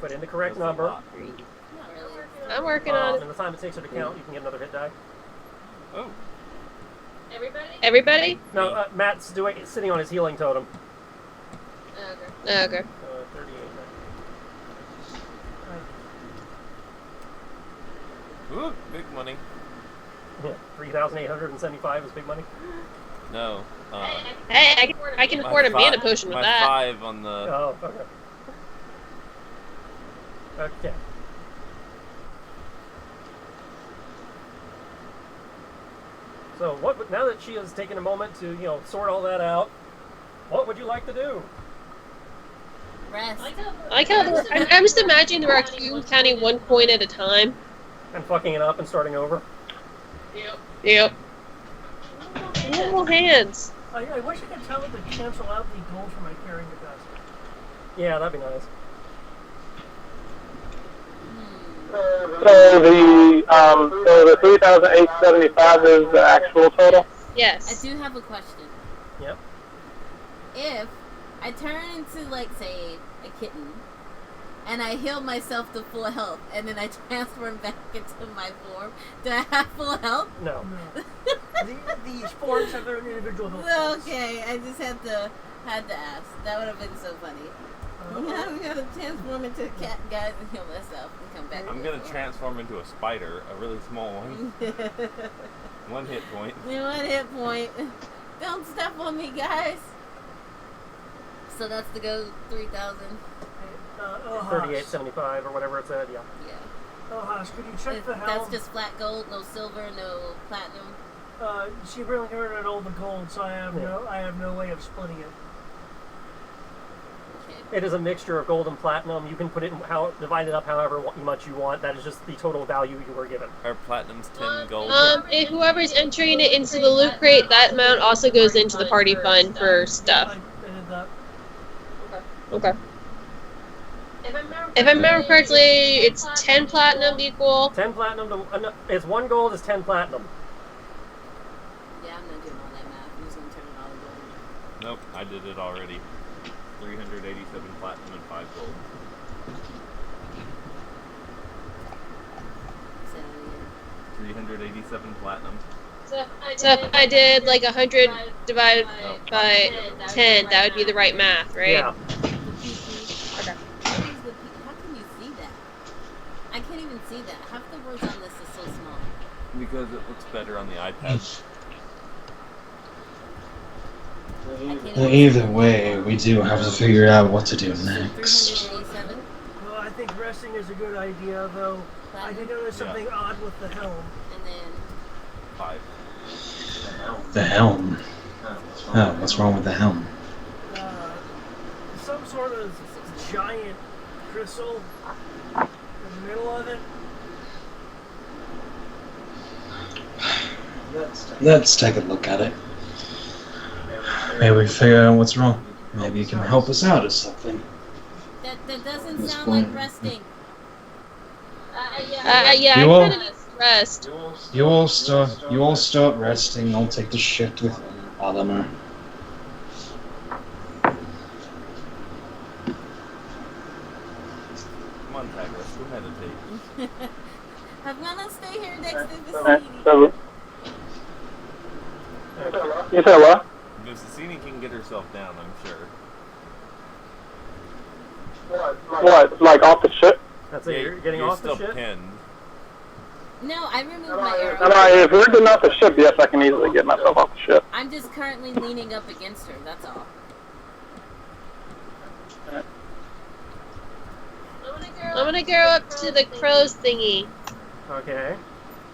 Put in the correct number. Not really. I'm working on it. And the time it takes her to count, you can get another hit die. Oh. Everybody? No, Matt's sitting on his healing totem. Okay. 38. Ooh, big money. 3,875 is big money. No. Hey, I can afford a mana potion with my that. 5 on the. Oh, okay. Okay. So, now that she has taken a moment to, sort all that out, what would you like to do? Rest. I like how I'm just imagining the raccoon counting 1 coin at a time. And fucking it up and starting over? Yep. Little hands. I wish I could tell it to cancel out the gold from my carrying capacity. Yeah, that'd be nice. So the 3,875 is the actual total. I Yes. do have a question. Yep. If I turn into, like, say, a kitten, and I heal myself to full health, and then I transform back into my form, do I have full health? No. No. These forms have their own individual health points. Okay, I just had to ask. That would have been so funny. I'm gonna transform into a cat, guys, and heal myself and come back. I'm gonna transform into a spider, a really small one. 1 hit point. 1 hit point. Don't step on me, guys. So that's the go 3,000. Ohas. 3875 or whatever it said, yeah. Yeah. Ohas, could you check the That's helm? just flat gold, no silver, no platinum. She really converted all the gold, so I have no way of splitting it. Okay. It is a mixture of gold and platinum. You can put it divide it up however much you want. That is just the total value you were given. Our platinum's 10 gold. If whoever's entering it into the loot crate, that amount also goes into the party fund for stuff. I did that. Okay. If I remember correctly, it's 10 platinum equal. 10 platinum to it's 1 gold is 10 platinum. Yeah, I'm not doing all that math. I'm just gonna turn it all gold. Nope, I did it already. 387 platinum and 5 gold. So, yeah. 387 platinum. So if I did like 100 divided by 10, that would be the right math, right? Yeah. Okay. How can you see that? I can't even see that. Half the words on this is so small. because it looks better on the iPad. Either way, we do have to figure out what to do next. 387. Well, I think resting is a good idea, though. I did notice something odd with the helm. And then 5. The helm. Oh, what's wrong with the helm? Some sort of giant crystal in the middle of it. Let's take a look at it. Maybe we figure out what's wrong. Maybe you can help us out or something. that doesn't This sound point- like resting. Yeah, You I all- kind of need rest. You all start resting. I'll take the shift with Oliver. Come on, Tigris, go meditate. I'm gonna stay here next to the Alright, city. so you said what? Vicini can get herself down, I'm sure. What? Like off the ship? That's it. You're getting off the still ship. pinned. No, I removed my arrow. If we're getting off the ship, yes, I can easily get myself off the ship. I'm just currently leaning up against her, that's all. I'm gonna go up to the crow's thingy. Okay.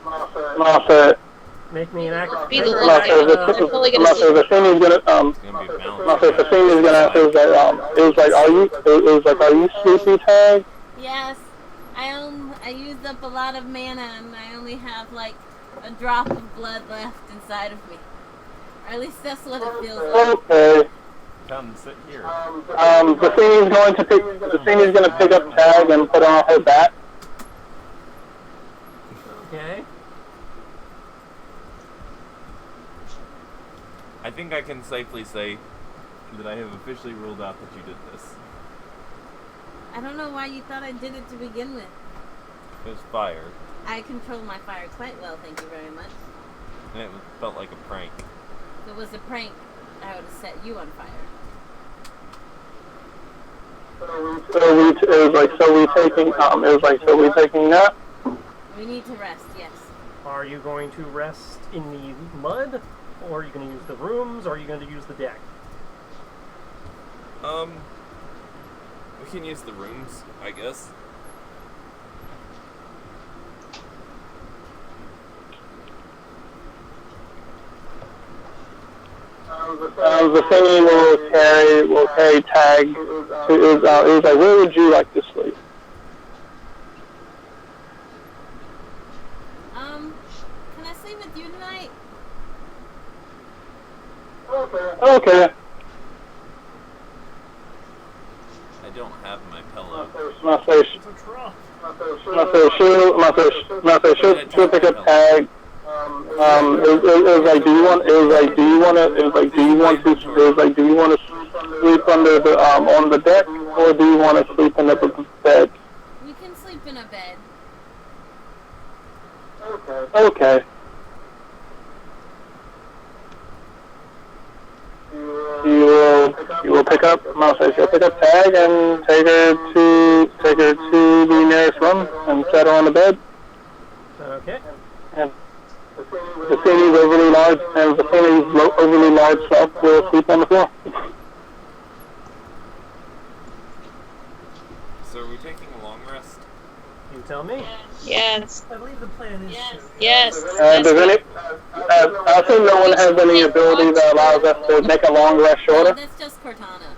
Masa, Make me an act. Be the make me an little act- thing. I'm totally gonna see. Vicini's gonna It's gonna be balanced. Vicini's gonna it was like are you sleepy, Tag? Yes, I used up a lot of mana and I only have like a drop of blood left inside of me. Or at least that's what it feels like. Okay. Come sit here. Vicini's gonna pick up Tag and put on her back. Okay. I think I can safely say that I have officially ruled out that you did this. I don't know why you thought I did it to begin with. It was fire, I control my fire quite well, thank you very much. and it felt like a prank. If it was a prank, I would have set you on fire. we taking that? We need to rest, yes. Are you going to rest in the mud, or are you going to use the rooms, or are you going to use the deck? We can use the rooms, I guess. Vicini will carry Tag. It was like, where would you like to sleep? Can I sleep with you tonight? Okay. I don't have my pillow. It's a trough. She'll pick up Tag. It was like, do you want to sleep under the on the deck, or do you want to sleep in the bed? We can sleep in a bed. Okay. You will pick up. She'll pick up Tag and take her to the nearest room and set her on the bed. Okay. And Vicini's overly large self will sleep on the floor. So are we taking a long rest? You tell me. Yes. I believe the plan is to. Yes. Does any? I think no one has any ability that allows us to make a long rest No, shorter. that's just Cortana.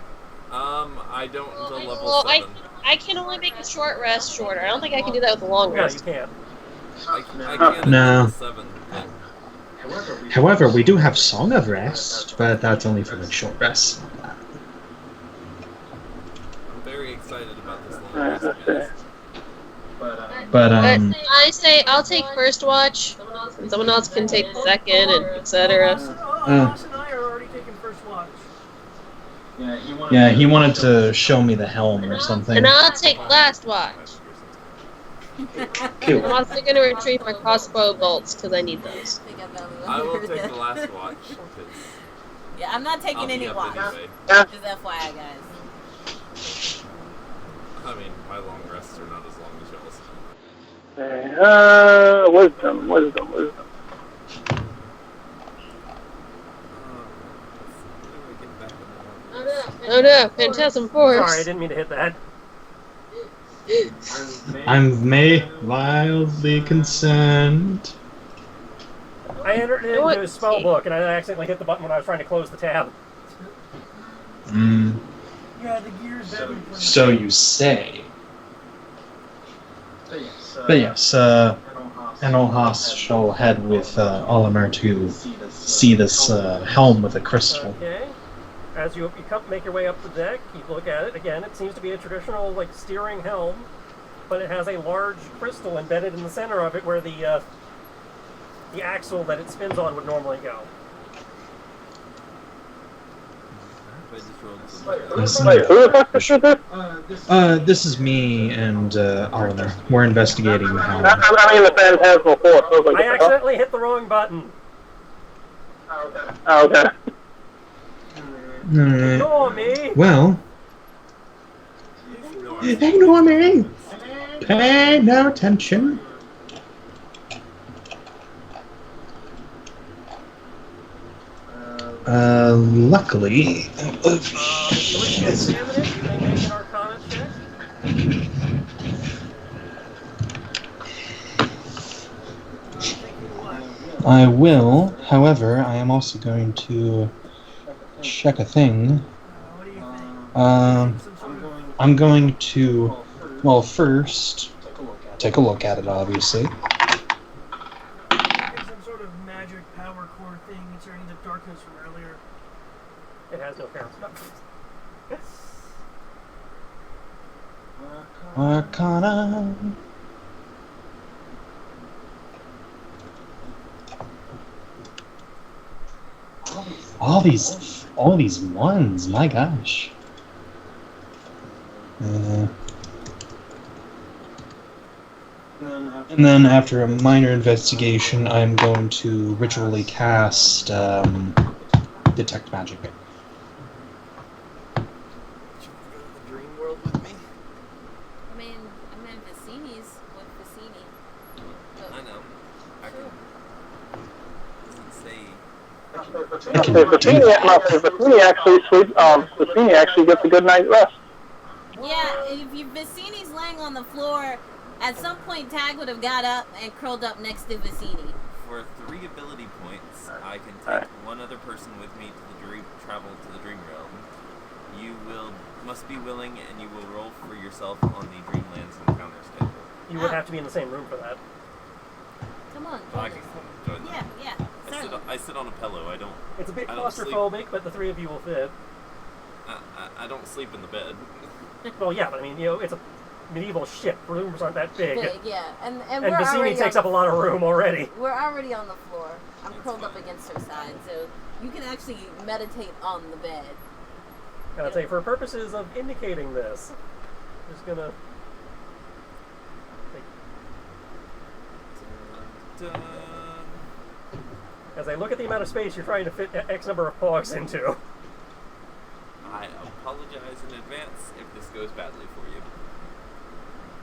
I don't until level Well, 7. I can only make a short rest shorter. I don't think I can do that with a long No, you rest. can't. I can No. until 7. But However, we do have Song of Rest, but that's only for the short rest. I'm very excited about this long Alright, rest, let's guys. see. But I say I'll take first watch, and someone else can take second, and etc. Ross and I are already taking first watch. yeah, he wanted to show me the helm or something. And I'll take last watch. Cool. I'm also going to retrieve my crossbow bolts because I need those. I will take the last watch, because Yeah, I'm not I'll taking be any up watch. anyway. Just FYI, guys. I mean, my long rests are not as long as y'all's. Wisdom. Oh no, Phantasm Force. Sorry, I didn't mean to hit that. I'm mildly concerned. I entered it into a spell book, and I accidentally hit the button when I was trying to close the tab. Mm, Yeah, the gears better. so you say. But yes, Enohas shall head with Olimar to see this helm with a crystal. Okay. As you make your way up the deck, you look at it. Again, it seems to be a traditional like steering helm, but it has a large crystal embedded in the center of it where the axle that it spins on would normally go. Wait, who the fuck is this? This is me and Olimar. We're investigating the helm. I mean the Phantasmal Force. I was like, I accidentally hit the wrong button. oh, okay. Alright. Ignore me! Well, ignore me. Pay no attention. Luckily. Examine it. You may make an Arcana check. I will. However, I am also going to check a thing. What do you think? I'm going to, well, first take a look at it, obviously. It's some sort of magic power core thing concerning the darkness from earlier. It has no counts. Arcana. All these ones, my gosh. And then after a minor investigation, I'm going to ritually cast Detect Magic. Dream world with me? I mean, Vicini's with Vicini. But I know. I can. Doesn't say. Vicini actually gets a good night's rest. yeah, if Vicini's laying on the floor, at some point Tag would have got up and curled up next to Vicini. For 3 ability points, I can take one other person with me to the travel to the dream realm. You must be willing, and you will roll for yourself on the Dreamlands encounter schedule. You would have to be in the same room for that. Come on, I join can us. join them. Yeah, certainly. I sit on a pillow. I don't. It's a bit I don't sleep. claustrophobic, but the three of you will fit. I don't sleep in the bed. Well, yeah, but I mean, it's a medieval ship. Rooms aren't that big. Yeah, and And we're Vicini already takes up a lot of room already. We're already on the floor. I'm That's curled up fine. against her side, so you can actually meditate on the bed. And I'd say, for purposes of indicating this, I'm just gonna. Dun. As I look at the amount of space you're trying to fit X number of pogs into. I apologize in advance if this goes badly for you.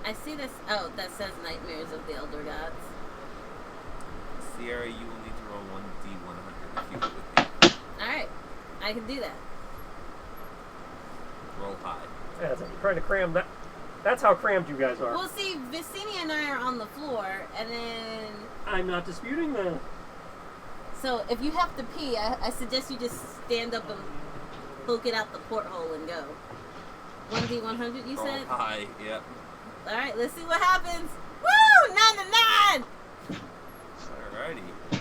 I see this. Oh, that says Nightmares of the Elder Gods. Sierra, you will need to roll 1d100 if you go with me. Alright, I can do that. Roll high. As I'm trying to cram that. That's how crammed you guys are. Well, see, Vicini and I are on the floor, and then. I'm not disputing that. So, if you have to pee, I suggest you just stand up and poke it out the porthole and go. 1d100, you Roll said? high, yep. Alright, let's see what happens. Woo! 9 to 9! Alrighty.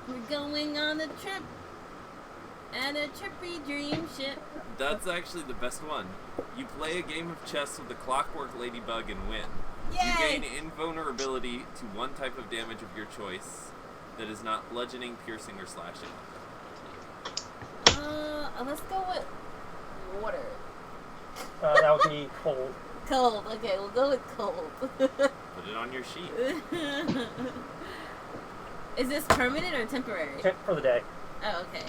We're going on a trip. And a trippy dream ship. That's actually the best one. You play a game of chess with the Clockwork Ladybug and win. Yay! You gain invulnerability to one type of damage of your choice that is not bludgeoning, piercing, or slashing. Let's go with water. That would be cold. Cold. Okay, we'll go with cold. Put it on your sheet. Is this permanent or temporary? For the day. Oh, okay.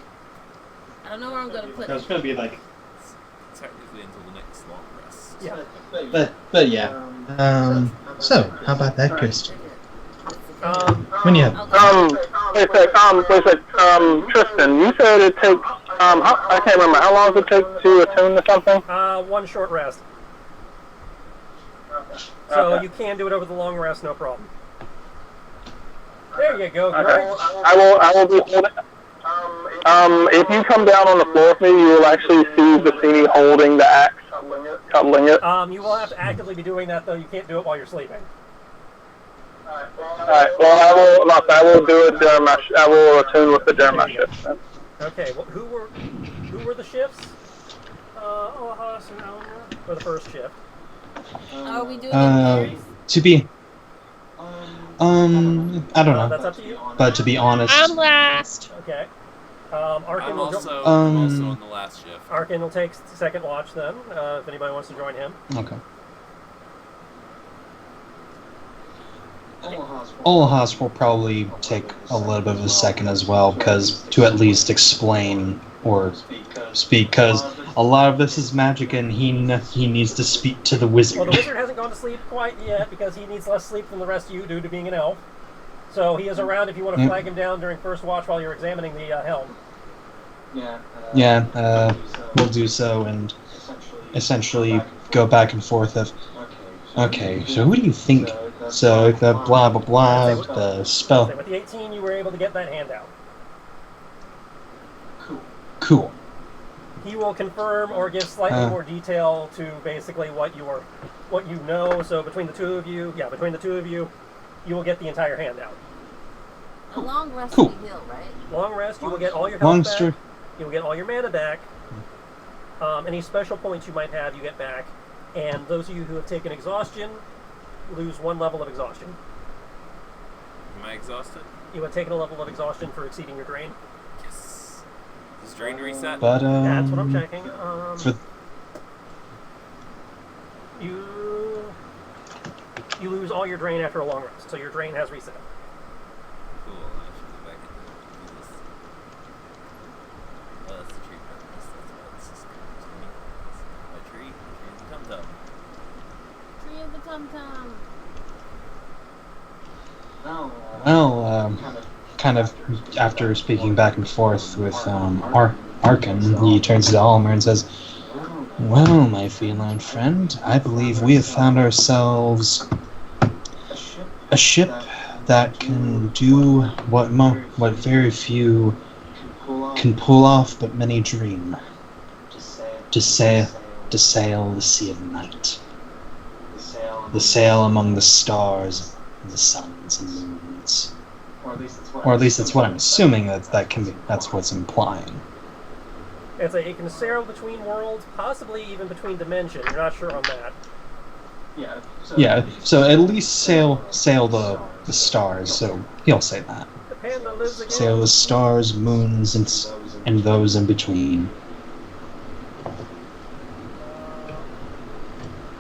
I don't know where I'm gonna put It's it. going to be like, Technically until the next long rest. Yeah. but yeah. So how about that, Kristen? When you have I'll go. Wait a sec, Tristan, you said it takes, I can't remember. How long does it take to attune to something? One short rest. So Okay. you can do it over the long rest, no problem. There you go, Okay. Greg. I will be holding. If you come down on the floor with me, you will actually see Vicini holding the axe, cuddling it. You will have to actively be doing that, though. You can't do it while you're sleeping. Alright, well, I will do it during my. I will attune with it during my shift. Then. Okay. Well, who were the shifts? Ohas and Alma. For the first shift. Are we doing it in pairs? To be, I don't know, That's up to you. but to be honest, I'm last. Okay. Arkin I'm will also Um, on the last shift. Arkin will take second watch then, if anybody wants to join him. okay. Olahas will probably take a little bit of a second as well, because to at least explain or speak, because a lot of this is magic, and he needs to speak to the Well, wizard. the wizard hasn't gone to sleep quite yet, because he needs less sleep than the rest of you due to being an elf. So he is around if you want to flag him down during first watch while you're examining the helm. Yeah, we'll do so, and essentially go back and forth of, okay, so who do you think? So the blah blah blah, the spell. So with the 18, you were able to get that handout. Cool. He will confirm or give slightly more detail to basically what you know. So between the two of you, you will get the entire handout. A long rest Cool. we heal, right? Long rest, you will get all your health back. Monster. You will get all your mana back. Any special points you might have, you get back. And those of you who have taken exhaustion lose 1 level of exhaustion. Am I exhausted? You have taken a level of exhaustion for exceeding your drain. Yes. Does drain reset? But That's what I'm checking. for You lose all your drain after a long rest, so your drain has reset. Cool. I should go back and do this. Oh, that's the tree. That's what it's just going to me. My tree. Tree of the tum-tum. Tree of the Tum Tum. well, kind of after speaking back and forth with Arkin, he turns to Almer and says, "Well, my feline friend, I believe we have found ourselves a ship that can do what very few can pull off, but many dream. To sail the sea of night. The sail among the stars, and the suns and moons. Or at least that's what I'm assuming that's what's implying. It can sail between worlds, possibly even between dimensions. You're not sure on that. Yeah, so at least sail the stars, so he'll say that. The panda lives again. Sail the stars, moons, and those in between.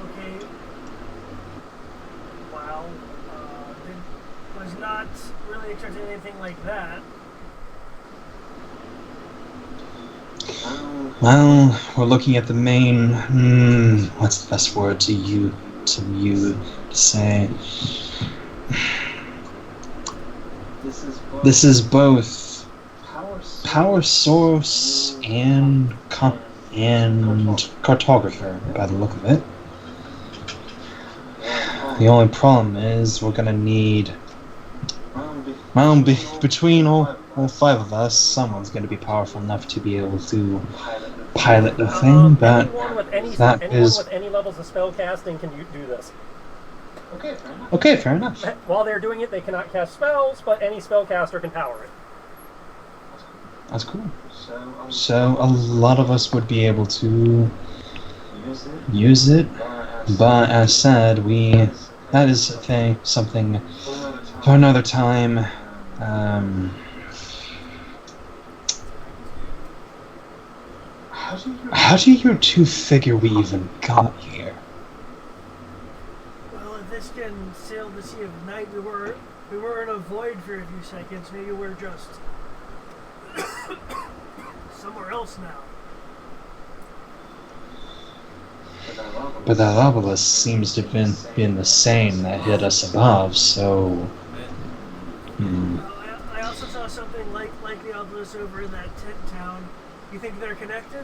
Okay. Wow. Was not really expecting anything like that. Well, we're looking at the main. What's the best word to say? This is both power source and cartographer, by the look of it. The only problem is we're gonna need. Well, between all 5 of us, someone's gonna be powerful enough to be able to pilot the thing, but Anyone with any levels of spell casting can do this. okay, fair enough. While they're doing it, they cannot cast spells, but any spellcaster can power it. That's cool. So a lot of us would be able to use it, but as said, that is something for another time. How do you two figure we even got here? Well, if this can sail the sea of night, we were in a void for a few seconds. Maybe we're just somewhere else now. But that obelisk seems to have been the same that hit us above, so... I also saw something like the obelisk over in that tent town You think they're connected?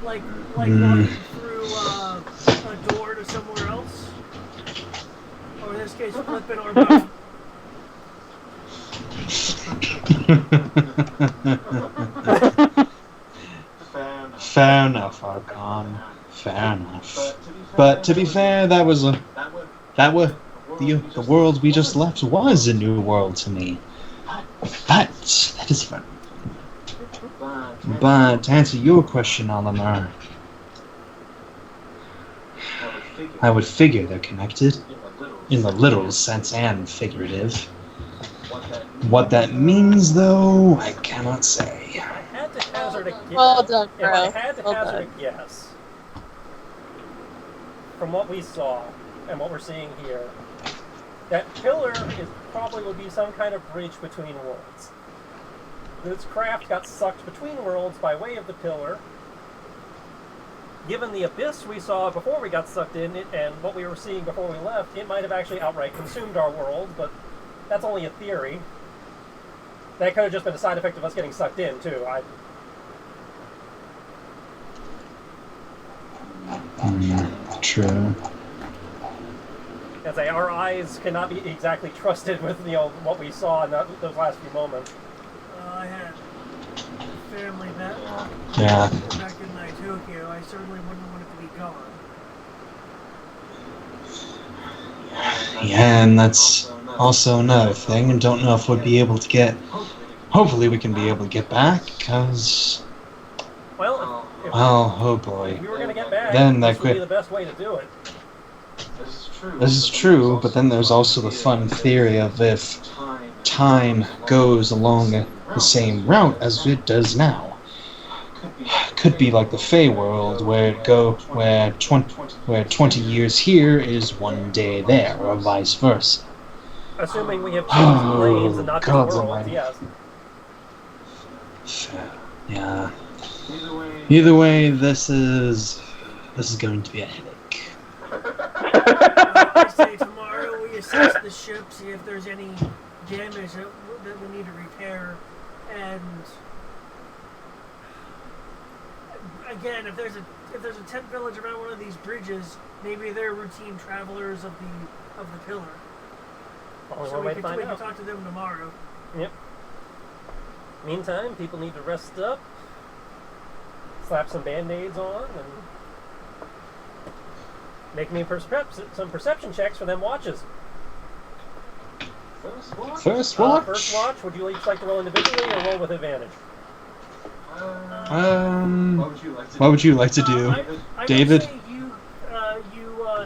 Like walking through a door to somewhere else? Or in this case, flipping or both? Fair enough, Archon. Fair enough. But to be fair, the world we just left was a new world to me. But that is fun. But to answer your question, Olimar, I would figure they're connected, in the literal sense and figurative. What that means, though, I cannot say. I had to hazard a guess. Well done, If I bro. had to Well hazard done. a guess, from what we saw and what we're seeing here, that pillar probably would be some kind of bridge between worlds. This craft got sucked between worlds by way of the pillar. Given the abyss we saw before we got sucked in, and what we were seeing before we left, it might have actually outright consumed our world, but that's only a theory. That could have just been a side effect of us getting sucked in, too. True. As our eyes cannot be exactly trusted with what we saw in those last few moments. I had family back Yeah. in Tokyo. I certainly wouldn't want it to be gone. Yeah, and that's also another thing. I don't know if we'll be able to get. Hopefully, we can be able to get back, because. Well, if Oh boy. we were going to get back, Then that this would be could- the best way to do it. This is true, but then there's also the fun theory of if time goes along the same route as it does now. Could be like the Fey world, where 20 years here is one day there, or vice versa. Assuming we have changed Oh, planes and not just God worlds, almighty. yes. Yeah. Either way, this is going to be a headache. I say tomorrow we assess the ship, see if there's any damage that we need to repair, and again, if there's a tent village around one of these bridges, maybe they're routine travelers of the pillar. Only So one we way to can find out. talk to them tomorrow. Yep. Meantime, people need to rest up, slap some band-aids on, and make me some perception checks for them watches. First watch. First watch, would you each like to roll individually or roll with advantage? What would you like to do, I David? would say you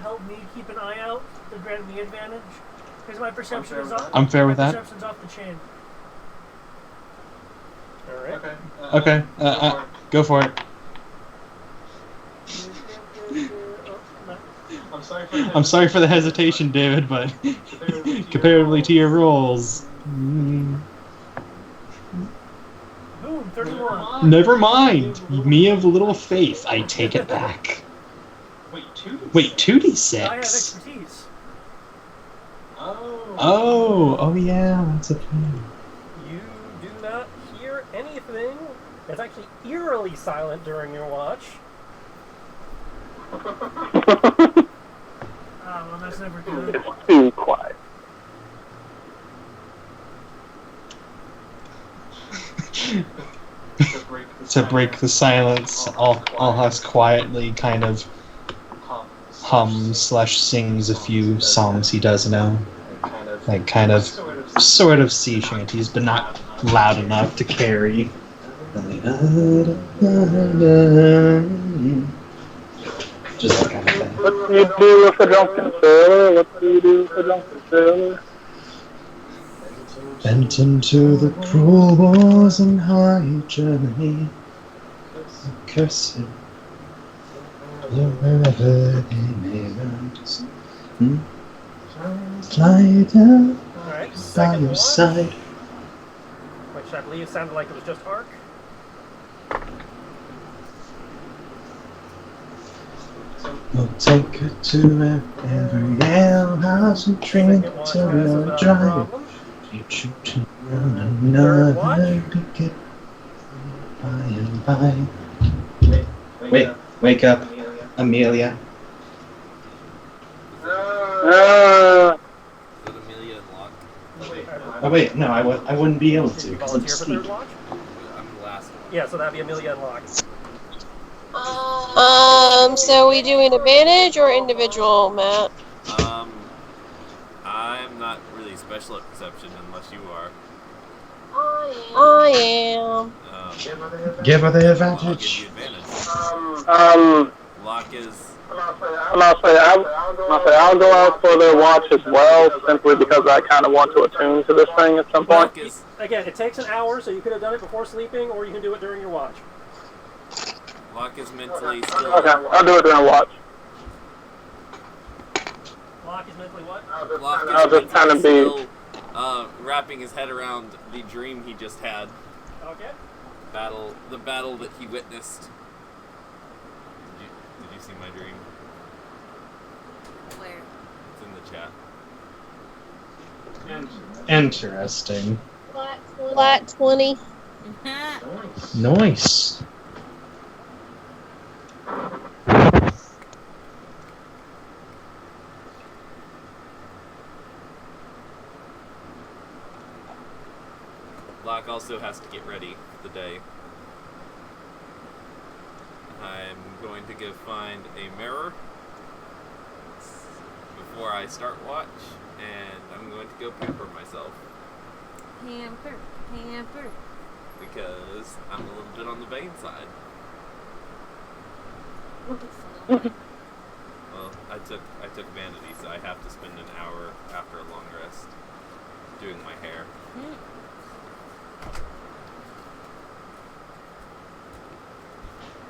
help me keep an eye out to grant me advantage, because my perception is off. I'm fair with my that. perception's off the chain. Alright. Okay. Go for it. I'm sorry for the hesitation, David, but comparatively to your rolls, Boom, 31. never mind. Me of little faith. I take it back. Wait, 2d6. I have expertise. Oh yeah, that's a thing. You do not hear anything. It's actually eerily silent during your watch. Well, that's never good. It's too quiet. To break the silence, Alhas quietly kind of hums/sings a few songs he does know. Like kind of, sort of sea shanties, but not loud enough to carry. Just that kind of thing. What do you do with a drunken sailor? What do you do with a drunken sailor? Bent into the cruel wars in high Germany. Cursed. Wherever they may rise. Fly down Alright, by second your watch, side. which I believe sounded like it was just Ark. We'll take her to every alehouse and drink Second watch till has we're a driving. problem. You shoot to run another watch. to get Bye. Wake up, Amelia. Is it Amelia and Locke? Oh wait, no, I wouldn't be able to. Did you 'Cause I'm volunteer for asleep. third watch? I'm the last one. Yeah, so that'd be Amelia and Locke. So we doing advantage or individual, Matt? I'm not really special at perception unless you are. I am. Give her the I'll give advantage. you advantage. Locke is. I'll go out for their watch as well, simply because I kind of want to attune to this thing at some point. Locke is. Again, it takes an hour, so you could have done it before sleeping, or you can do it during your watch. Locke is mentally still. Okay, I'll do it during watch. Locke is mentally what? Locke is I'll just kind of be. still wrapping his head around the dream he just had. Okay. The battle that he witnessed. Did you see my dream? Where? It's in the chat. Interesting. Flat 20. Nice. Locke also has to get ready for the day. I'm going to go find a mirror before I start watch, and I'm going to go pamper myself Pamper. because I'm a little bit on the vain side. Well, I took vanity, so I have to spend an hour after a long rest doing my hair.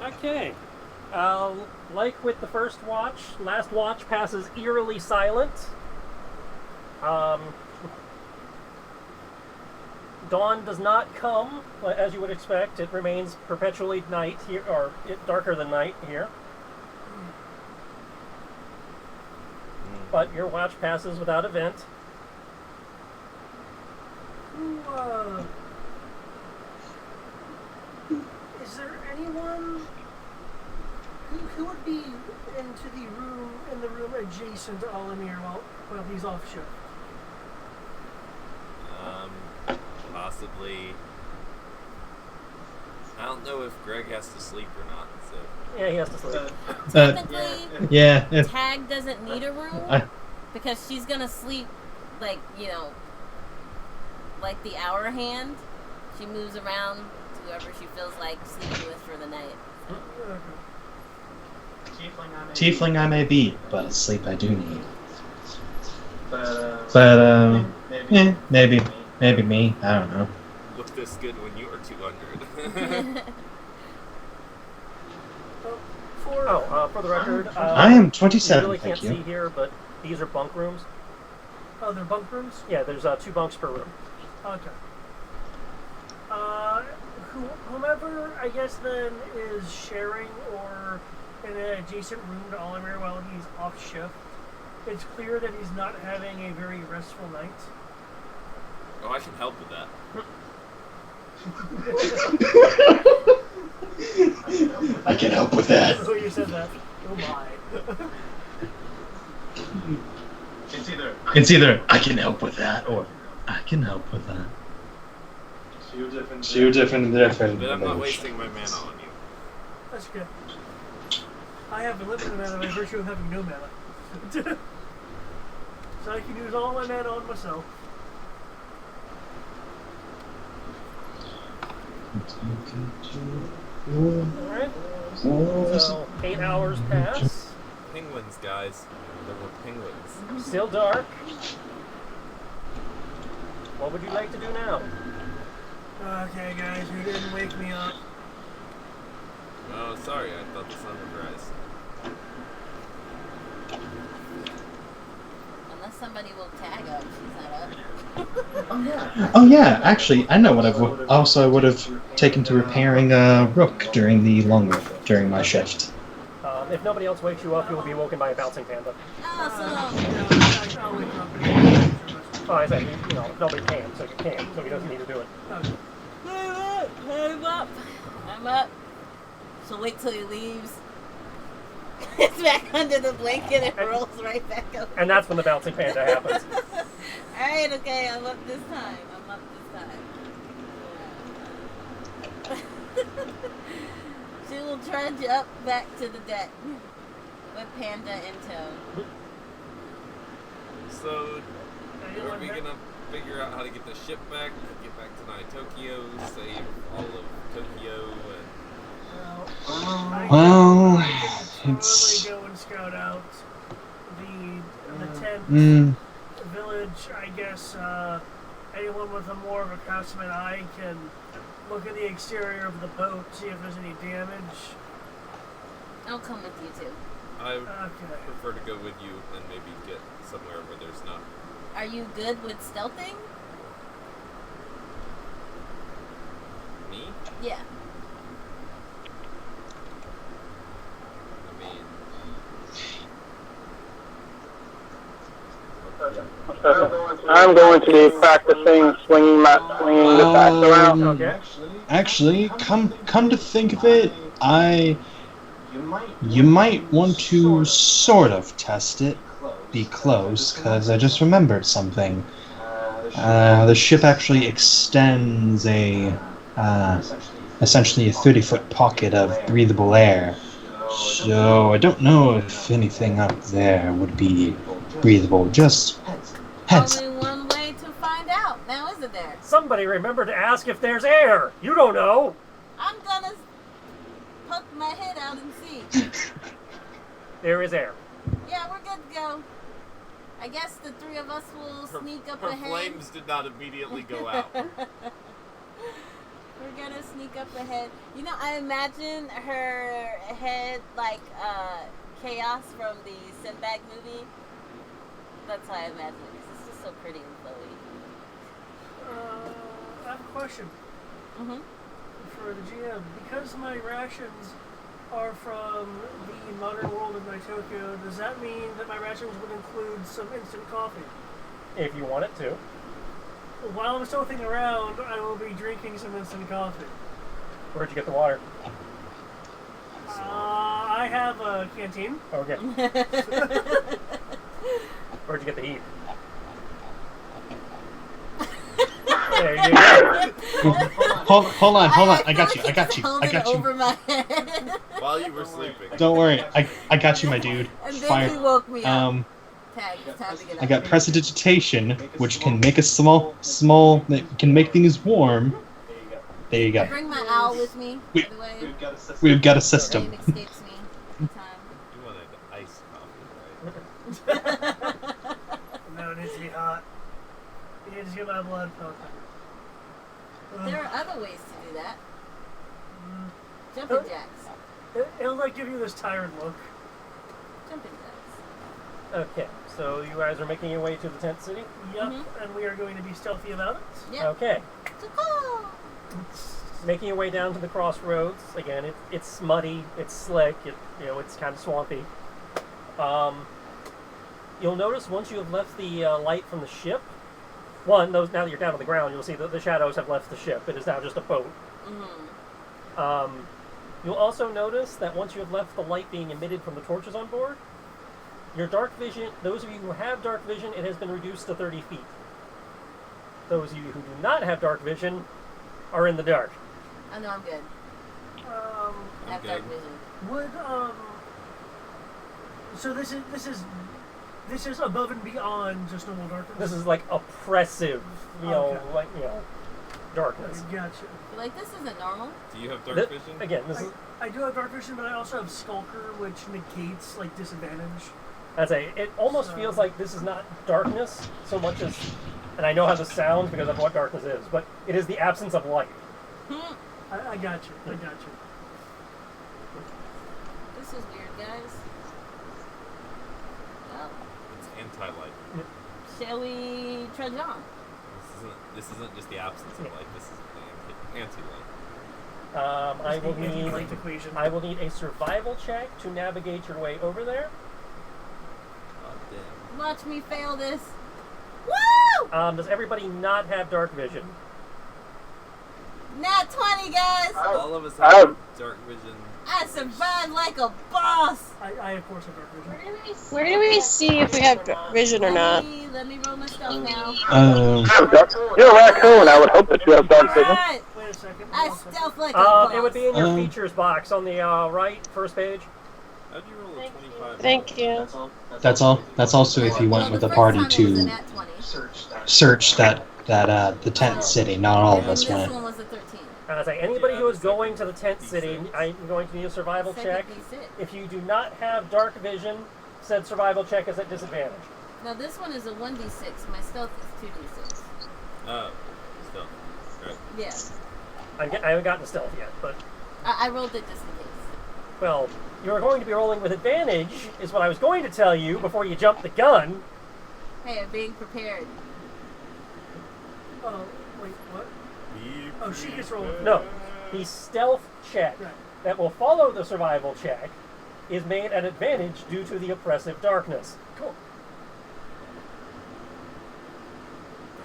Okay. Like with the first watch, last watch passes eerily silent. Dawn does not come, as you would expect. It remains perpetually night here, or darker than night here. But your watch passes without event. Is there anyone who would be in the room adjacent to Olimir while he's off shift? Possibly. I don't know if Greg has to sleep or not, so. Yeah, he has to sleep. Technically, Yeah. Tag doesn't need a room because she's gonna sleep like the hour hand. She moves around to whoever she feels like sleeping with for the night. Tiefling I may be, but sleep I do need. Maybe me. I don't know. Look this good when you are 200. For the record, I am you 27. really can't Thank see you. here, but these are bunk rooms. Oh, they're bunk rooms? Yeah, there's 2 bunks per room. Okay. Whomever, I guess, then is sharing or in an adjacent room to Olimir while he's off shift, it's clear that he's not having a very restful night. Oh, I can help with that. I can help with that. Oh, you said that. Oh my. It's either I can help with that or I can help with that. Two different. But I'm not wasting my mana on you. That's good. I have a limited mana by virtue of having no mana. So I can use all my mana on myself. Alright. So, 8 hours pass. Penguins, guys. There were penguins. Still dark. What would you like to do now? Okay, guys, you didn't wake me up. Oh, sorry. I thought the sun would rise. Unless somebody will tag up, she's not up. Oh yeah, actually, I know what I would have taken to repairing a rook during during my shift. If nobody else wakes you up, you will be woken by a bouncing panda. Awesome. I'll wake up and Oh, I said, if nobody can, so you can, so he doesn't need to do it. Okay. I'm up. I'm up. She'll wait till he leaves. It's back under the blanket and rolls right back up. And that's when the bouncing panda happens. Alright, okay, I'm up this time. She will trudge up back to the deck with Panda in tow. So, are we gonna figure out how to get the ship back, get back to Tokyo, save all of Tokyo, and... Well, I it's... can go and scout out the tent, village. I guess anyone with a more of a craftsman eye can look at the exterior of the boat, see if there's any damage. I'll come with you too. I prefer to go with you and maybe get somewhere where there's not. Are you good with stealthing? Me? Yeah. I mean... I'm going to be practicing swinging the bat around. Okay. Actually, come to think of it, you might want to sort of test it, be close, because I just remembered something. The ship actually extends essentially a 30-foot pocket of breathable air. So I don't know if anything up there would be breathable. Just heads. Only one way to find out. Now, isn't there? Somebody remember to ask if there's air. You don't know. I'm gonna poke my head out and see. There is air. Yeah, we're good to go. I guess the three of us will sneak up her ahead. flames did not immediately go out. We're gonna sneak up ahead. You know, I imagine her head like Chaos from the Sinbad movie. That's how I imagine it. It's just so pretty and flowy. I have a question for the GM. Because my rations are from the modern world of Tokyo, does that mean that my rations would include some instant coffee? If you want it to. While I'm stealthing around, I will be drinking some instant coffee. Where'd you get the water? I have a canteen. Okay. Where'd you get the heat? There you go. Hold on. I got you. Over my head. While you were sleeping. Don't worry. I got you, my dude. And then he woke me up. Tag, it's time to get I up. got prestidigitation, which can make a small that can make things warm. There you go. Bring my owl with me, by the way. We've got a system. Rain escapes me anytime. You wanted iced coffee, right? No, it needs to be hot. You need to get my blood pumping. There are other ways to do that. Jumping jacks. It'll like give you this tired look. Jumping jacks. Okay, so you guys are making your way to the tent city? Yep, and we are going to be stealthy about it. Yep. Okay. Caw-caw. Making your way down to the crossroads. Again, it's muddy, it's slick, it's kind of swampy. You'll notice once you have left the light from the ship, now that you're down on the ground, you'll see that the shadows have left the ship. It is now just a boat. You'll also notice that once you have left the light being emitted from the torches on board, your dark vision, those of you who have dark vision, it has been reduced to 30 feet. Those of you who do not have dark vision are in the dark. Oh no, I'm good. I have dark vision. Would so this is above and beyond just normal darkness. This is like oppressive, darkness. Gotcha. Like, this isn't normal. Do you have dark vision? Again, I do have dark vision, but I also have Skulker, which negates like disadvantage. It almost feels like this is not darkness so much as, and I know how this sounds because of what darkness is, but it is the absence of light. I got you. This is weird, guys. Well, It's anti-light. shall we trudge on? This isn't just the absence of light. This is the anti-light. I will need a survival check to navigate your way over there. Oh, damn. Watch me fail this. Woo! Does everybody not have dark vision? Nat 20, guys! All of us have dark vision. I survived like a boss. I of course have dark vision. Where do we see if we have vision or not? Let me roll my stuff now. You're a raccoon. I would hope that you have dark vision. Alright, Wait a second. I hold on a second. stealth like a boss. It would be in your features box on the right, first page. How'd you roll a 25? Thank you. That's all. That's also if you went with the party to search the tent city. Not all of us This went. one was a 13. Say anybody who is going to the tent city, I'm going to need a survival check. Second D6. If you do not have dark vision, said survival check is at disadvantage. Now this one is a 1d6. My stealth is 2d6. Still. Right. Yeah. I haven't gotten to stealth yet, but I rolled it just in case. well, you are going to be rolling with advantage, is what I was going to tell you before you jumped the gun. Hey, I'm being prepared. Oh, wait, what? Oh, she gets rolled. No, the stealth check Right. that will follow the survival check is made at advantage due to the oppressive darkness. Cool.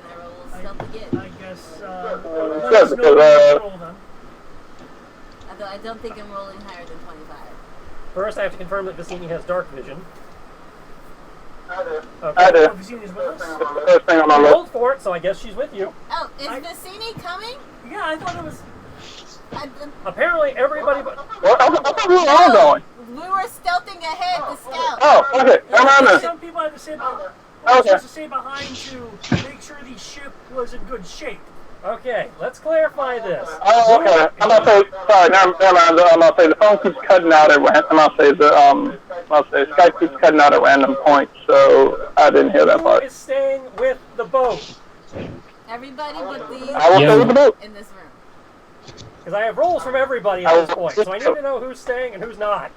And I roll stealth again. I guess, Good, let us know because, when you roll them. Although I don't think I'm rolling higher than 25. First, I have to confirm that Vicini has dark vision. I do. Okay. I do. Oh, Vicini's with us? First thing on my You list. rolled for it, so I guess she's with you. Oh, is Vicini coming? Yeah, I thought it was... Apparently, everybody but... Well, I thought we were all going. We were stealthing ahead to scout. Oh, okay. Come on then. Some people had to stay behind, Okay. supposed to stay behind to make sure the ship was in good shape. Okay, let's clarify this. Oh, okay. I'm gonna say, sorry, never mind. I'm gonna say the phone keeps cutting out at random. I'm gonna say Skype keeps cutting out at random points, so I didn't hear that Who part. is staying with the boat? Everybody but I will these stay with the boat. in this room. Because I have rolls from everybody at this point, so I need to know who's staying and who's not.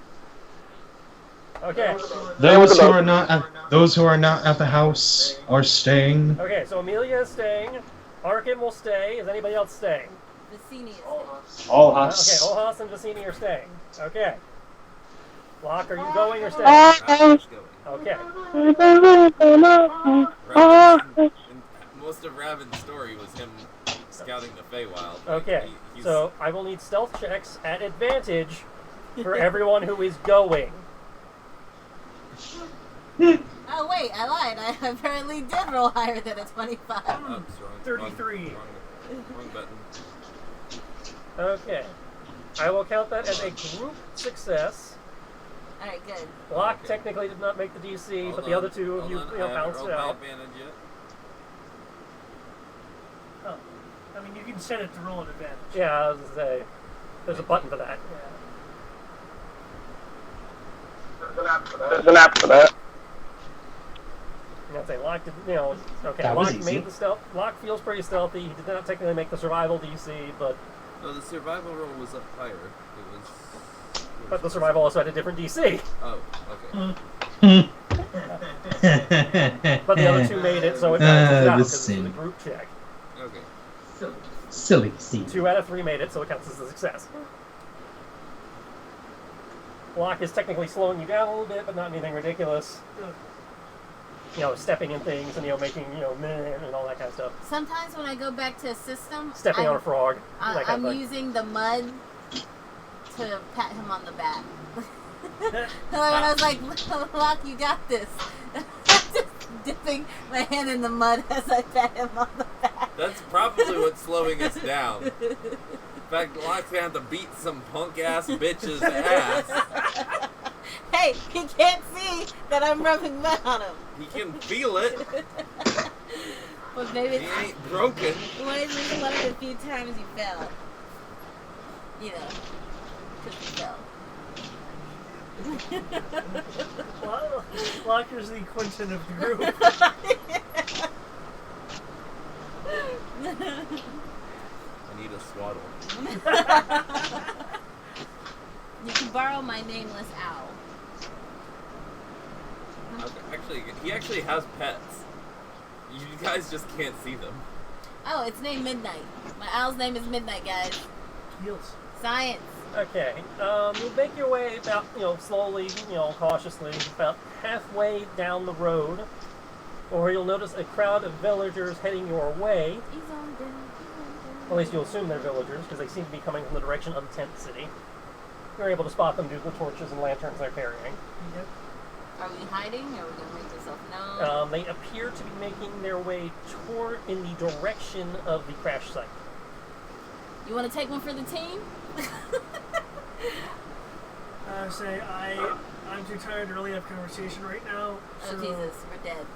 Okay. Those who are not at the house are staying. Okay, so Amelia is staying. Arkin will stay. Is anybody else staying? Vicini is All Okay, us. Ohas and Vicini are staying. Okay. Locke, are you going or staying? Raven's going. Okay. Most of Raven's story was him scouting the Feywild. Okay. He's, So I will need stealth checks at advantage for everyone who is going. Oh wait, I lied. I apparently did roll higher than a 25. Oops, wrong, 33. Wrong button. Okay. I will count that as a group success. Alright, good. Locke Okay. technically did not make the DC, Hold but the on, other two of hold you, on, you know, I haven't bounced rolled it my out. advantage yet. Oh. I mean, you can set it to roll an advantage. Yeah, I was gonna say, there's a button for that. There's an app for that. I'm gonna say Locke did, you know, okay, That was Locke easy. made the stealth. Locke feels pretty stealthy. He did not technically make the survival DC, but No, the survival roll was up higher. It was. but the survival also had a different DC. Oh, okay. But the other two made it, so it balances out because this is a Vicini. group check. Okay. Silly scene. 2 out of 3 made it, so it counts as a success. Locke is technically slowing you down a little bit, but not anything ridiculous. You know, stepping in things and, you know, making, you know, meh and all that kind of stuff. Sometimes when I go back to a system, Stepping on a frog. that kind I'm of thing. using the mud to pat him on the back. And I was like, Locke, you got this. Just dipping my hand in the mud as I pat him on the back. That's probably what's slowing us down. In fact, Locke's gonna have to beat some punk ass bitch's ass. Hey, he can't see that I'm rubbing mud on him. He can feel it. But maybe He it's ain't broken. one of the few times you fell. You know, just fell. Locker's the Quentin of the group. I need a swaddle. You can borrow my nameless owl. Okay, actually, he actually has pets. You guys just can't see them. Oh, it's named Midnight. My owl's name is Midnight, guys. Heels. Science. Okay, you make your way about, you know, slowly, you know, cautiously, about halfway down the road, where you'll notice a crowd of villagers heading your way. He's on down. At least you'll assume they're villagers, because they seem to be coming from the direction of the tent city. You're able to spot them due to the torches and lanterns they're carrying. Yep. Are we hiding? Are we gonna make yourself known? They appear to be making their way in the direction of the crash site. You want to take one for the team? I'm too tired to really have conversation right now. Oh So, Jesus, we're dead.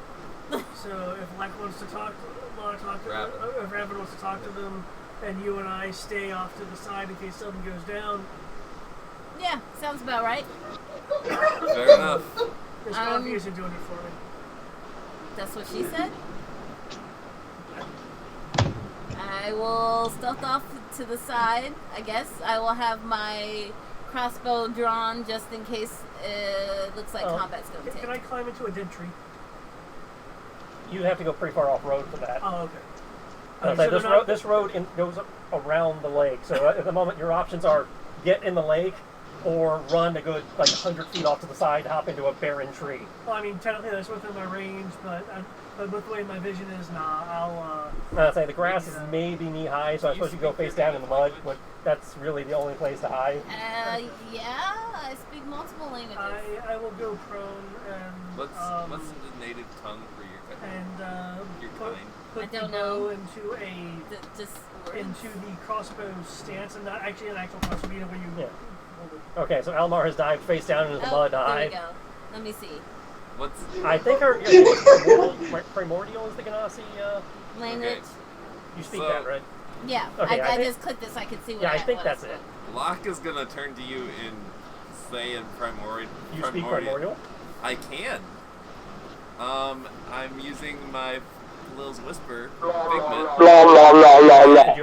so if Lack wants to talk to if Rabbit wants to talk to them, and you and I stay off to the side in case something goes down. Yeah, sounds about right. Fair enough. This coffee isn't doing it for me. That's what she said. I will stealth off to the side. I guess I will have my crossbow drawn just in case it looks like combat's going to take. Can I climb into a dead tree? You'd have to go pretty far off road for that. Oh, okay. This road goes around the lake, so at the moment your options are get in the lake or run a good 100 feet off to the side, hop into a barren tree. Well, I mean, technically that's within my range, but with the way my vision is, I'll. I'd say the grass is maybe knee high, so I suppose you go face down in the mud, but that's really the only place to hide. Yeah, I speak multiple languages. I will go prone and. What's the native tongue for your your kind? Put I don't the bow know. into the crossbow stance, and not actually an actual crossbow. You know where you. Yeah. Hold it. Okay, so Almar has dived face down into the mud to there hide. we go. Let me see. What's I think primordial is the Ganassi. Language. You speak So- that, right? Yeah, Okay, I I think- just clicked this so I could see what Yeah, I think what that's spoke. it. Locke is gonna turn to you and say in primordial. You speak primordial? I can. I'm using my Lil's Whisper Blah, pigment. blah, blah, blah, blah. Did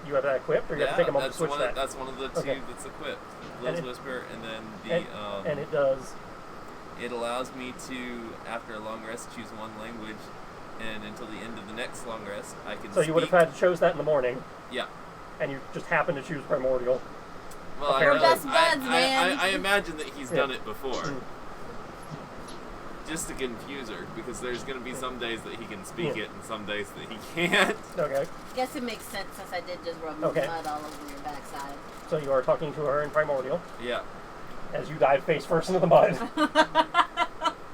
you have that equipped, or you have to take a moment to switch that? That's one of the two Okay. that's equipped. And Lil's it- Whisper, and then the and it does. It allows me to, after a long rest, choose one language, and until the end of the next long rest, I can. So you would have had to choose that in the morning, Yeah. and you just happened to choose primordial. Well, We're best buds, man. I imagine that he's done it before. Mm. Just to confuse her, because there's going to be some days that he can speak Yeah. it, and some days that he can't. Okay. Guess it makes sense since I did just rub Okay. mud all over your backside. So you are talking to her in primordial Yeah. as you dive face first into the mud.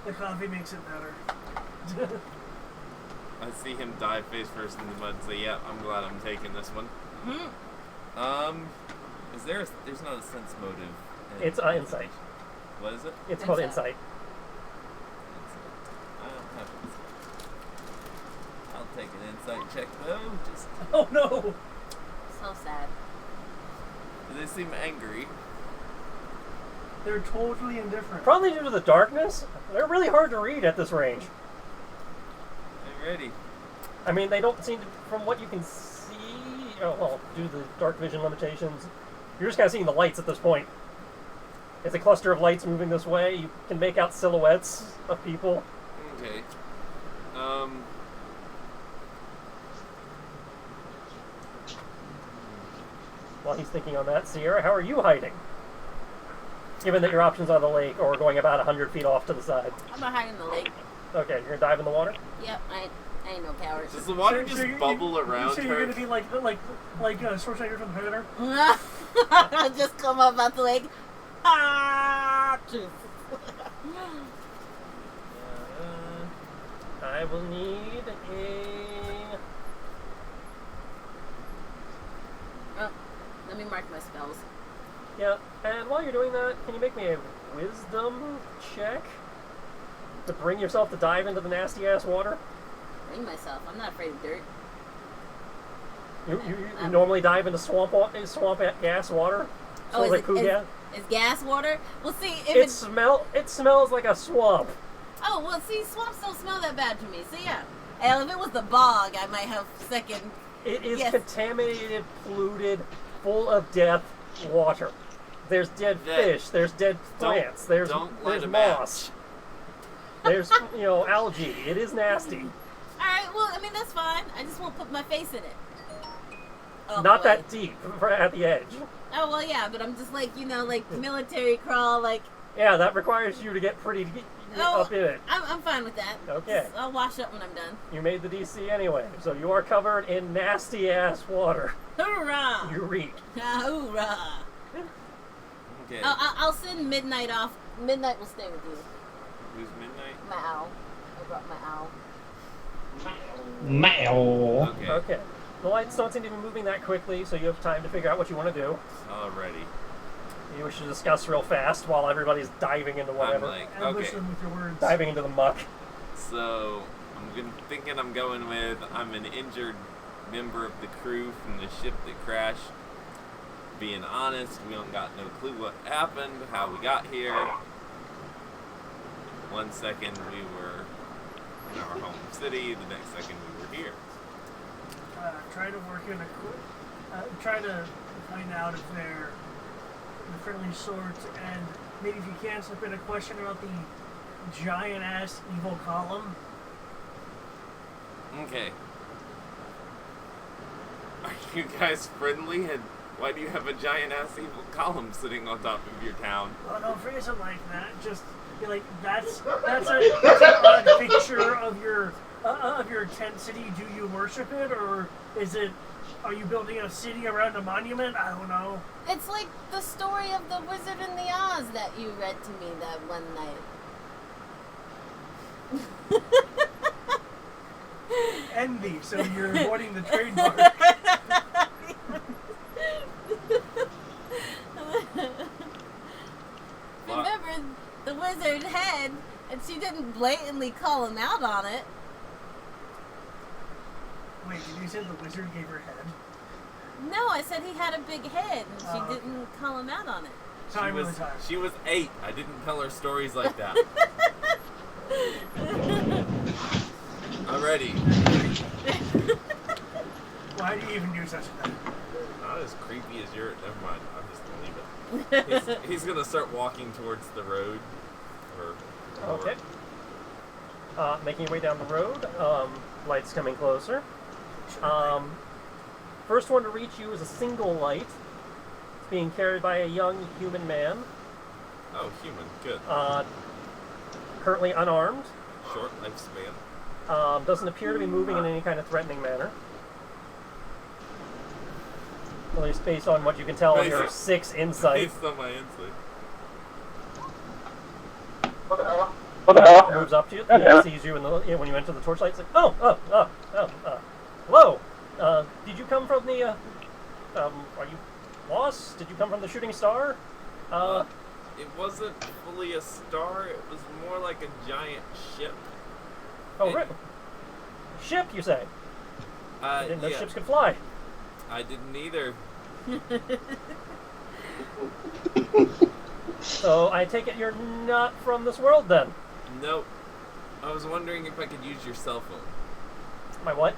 The coffee makes it better. I see him dive face first in the mud and say, yeah, I'm glad I'm taking this one. Hmm. There's not a sense motive. It's insight. What is it? It's called Insight. insight. I don't have insight. I'll take an insight check though. Just Oh no! So sad. they seem angry. They're totally indifferent. Probably due to the darkness. They're really hard to read at this range. I'm ready. I mean, they don't seem to, from what you can see, due to the dark vision limitations, you're just kind of seeing the lights at this point. It's a cluster of lights moving this way. You can make out silhouettes of people. Okay. While he's thinking on that, Sierra, how are you hiding? Given that your options are the lake or going about 100 feet off to the side. I'm not hiding in the lake. Okay, you're gonna dive in the water? Yep, I ain't no coward. Does the water So just bubble around So her? you're gonna be like Schwarzenegger from Predator? Just come up out the lake. Ah, I will need a... Oh, let me mark my spells. Yeah, and while you're doing that, can you make me a wisdom check? To bring yourself to dive into the nasty-ass water? Bring myself. I'm not afraid of dirt. You normally dive into swamp gas water? Oh, Smells like poo gas? is gas water? Well, see, if It smells like a swamp. Oh, well, see, swamps don't smell that bad to me. So, yeah. And if it was the bog, I might have second. It is Yes. contaminated, polluted, full of death water. There's dead fish, there's dead plants, there's don't moss. There's, algae. It is nasty. Alright, well, I mean, that's fine. I just won't put my face in it. Oh, Not boy. that deep, at the edge. Oh, well, yeah, but I'm just like, military crawl, like. Yeah, that requires you to get pretty up in it. I'm fine with that. Okay. I'll wash up when I'm done. You made the DC anyway, so you are covered in nasty-ass water. Hoorah! You reek. Hoorah! Okay. I'll send Midnight off. Midnight will stay with you. Who's Midnight? My owl. I brought my owl. Meow. Okay. Okay. The lights don't seem to be moving that quickly, so you have time to figure out what you want to do. Alrighty. You wish to discuss real fast while everybody's diving into whatever. I'm like, Ambush okay. them with your words. Diving into the muck. So, thinking I'm going with, I'm an injured member of the crew from the ship that crashed. Being honest, we don't got no clue what happened, how we got here. 1 second we were in our home city, the next second we were here. Try to work in try to find out if they're the friendly sort, and maybe if you can slip in a question about the giant-ass evil column. Okay. Are you guys friendly, and why do you have a giant-ass evil column sitting on top of your town? Well, don't phrase it like that. Just be like, that's an odd picture of your tent city. Do you worship it, or are you building a city around a monument? I don't know. It's like the story of the Wizard in the Oz that you read to me that one night. Envy, so you're avoiding the trademark. Remember, the wizard had, and she didn't blatantly call him out on it. Wait, did you say the wizard gave her head? No, I said he had a big head, and she Oh. didn't call him out on it. She was 8. I didn't tell her stories like that. Already. Why do you even do such a thing? Not as creepy as your. Never mind. I'm just gonna leave it. He's gonna start walking towards the road. Okay. Making your way down the road. Lights coming closer. First one to reach you is a single light. It's being carried by a young human man. Oh, human. Good. Currently unarmed. Short lifespan. Doesn't appear to be moving in any kind of threatening manner. At least based on what you can tell on your 6 insight. Based on my insight. What the hell? Moves up to you, sees you when you enter the torchlight. It's like, hello. Did you come from the? Are you lost? Did you come from the shooting star? It wasn't fully a star. It was more like a giant ship. Oh, right. Ship, you say? I didn't know yeah. ships could fly. I didn't either. So I take it you're not from this world then? Nope. I was wondering if I could use your cell phone. My what?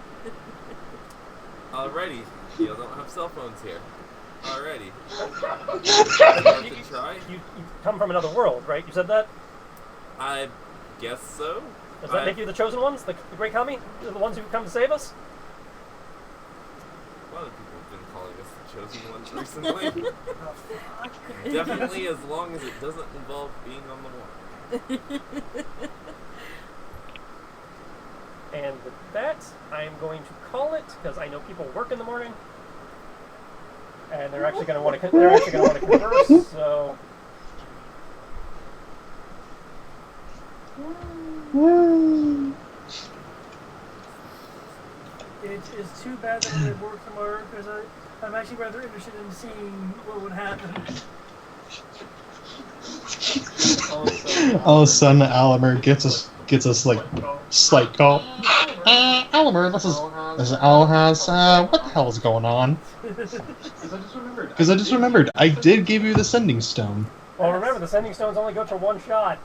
Alrighty. You don't have cell phones here. Alrighty. Want to try? You come from another world, right? You said that? I guess so. Does that make you the chosen ones? The great kami? The ones who come to save us? A lot of people have been calling us the chosen ones recently. Definitely as long as it doesn't involve being on the water. And with that, I am going to call it because I know people work in the morning, and they're actually going to want to. They're actually going to want to converse. So. It is too bad that I'm at work tomorrow because I'm actually rather interested in seeing what would happen. All of a sudden, Alimer gets us like slight call. Alimer, this is Alhaz. What the hell is going on? Because I just remembered I did give you the sending stone. Well, remember the sending stones only go for one shot.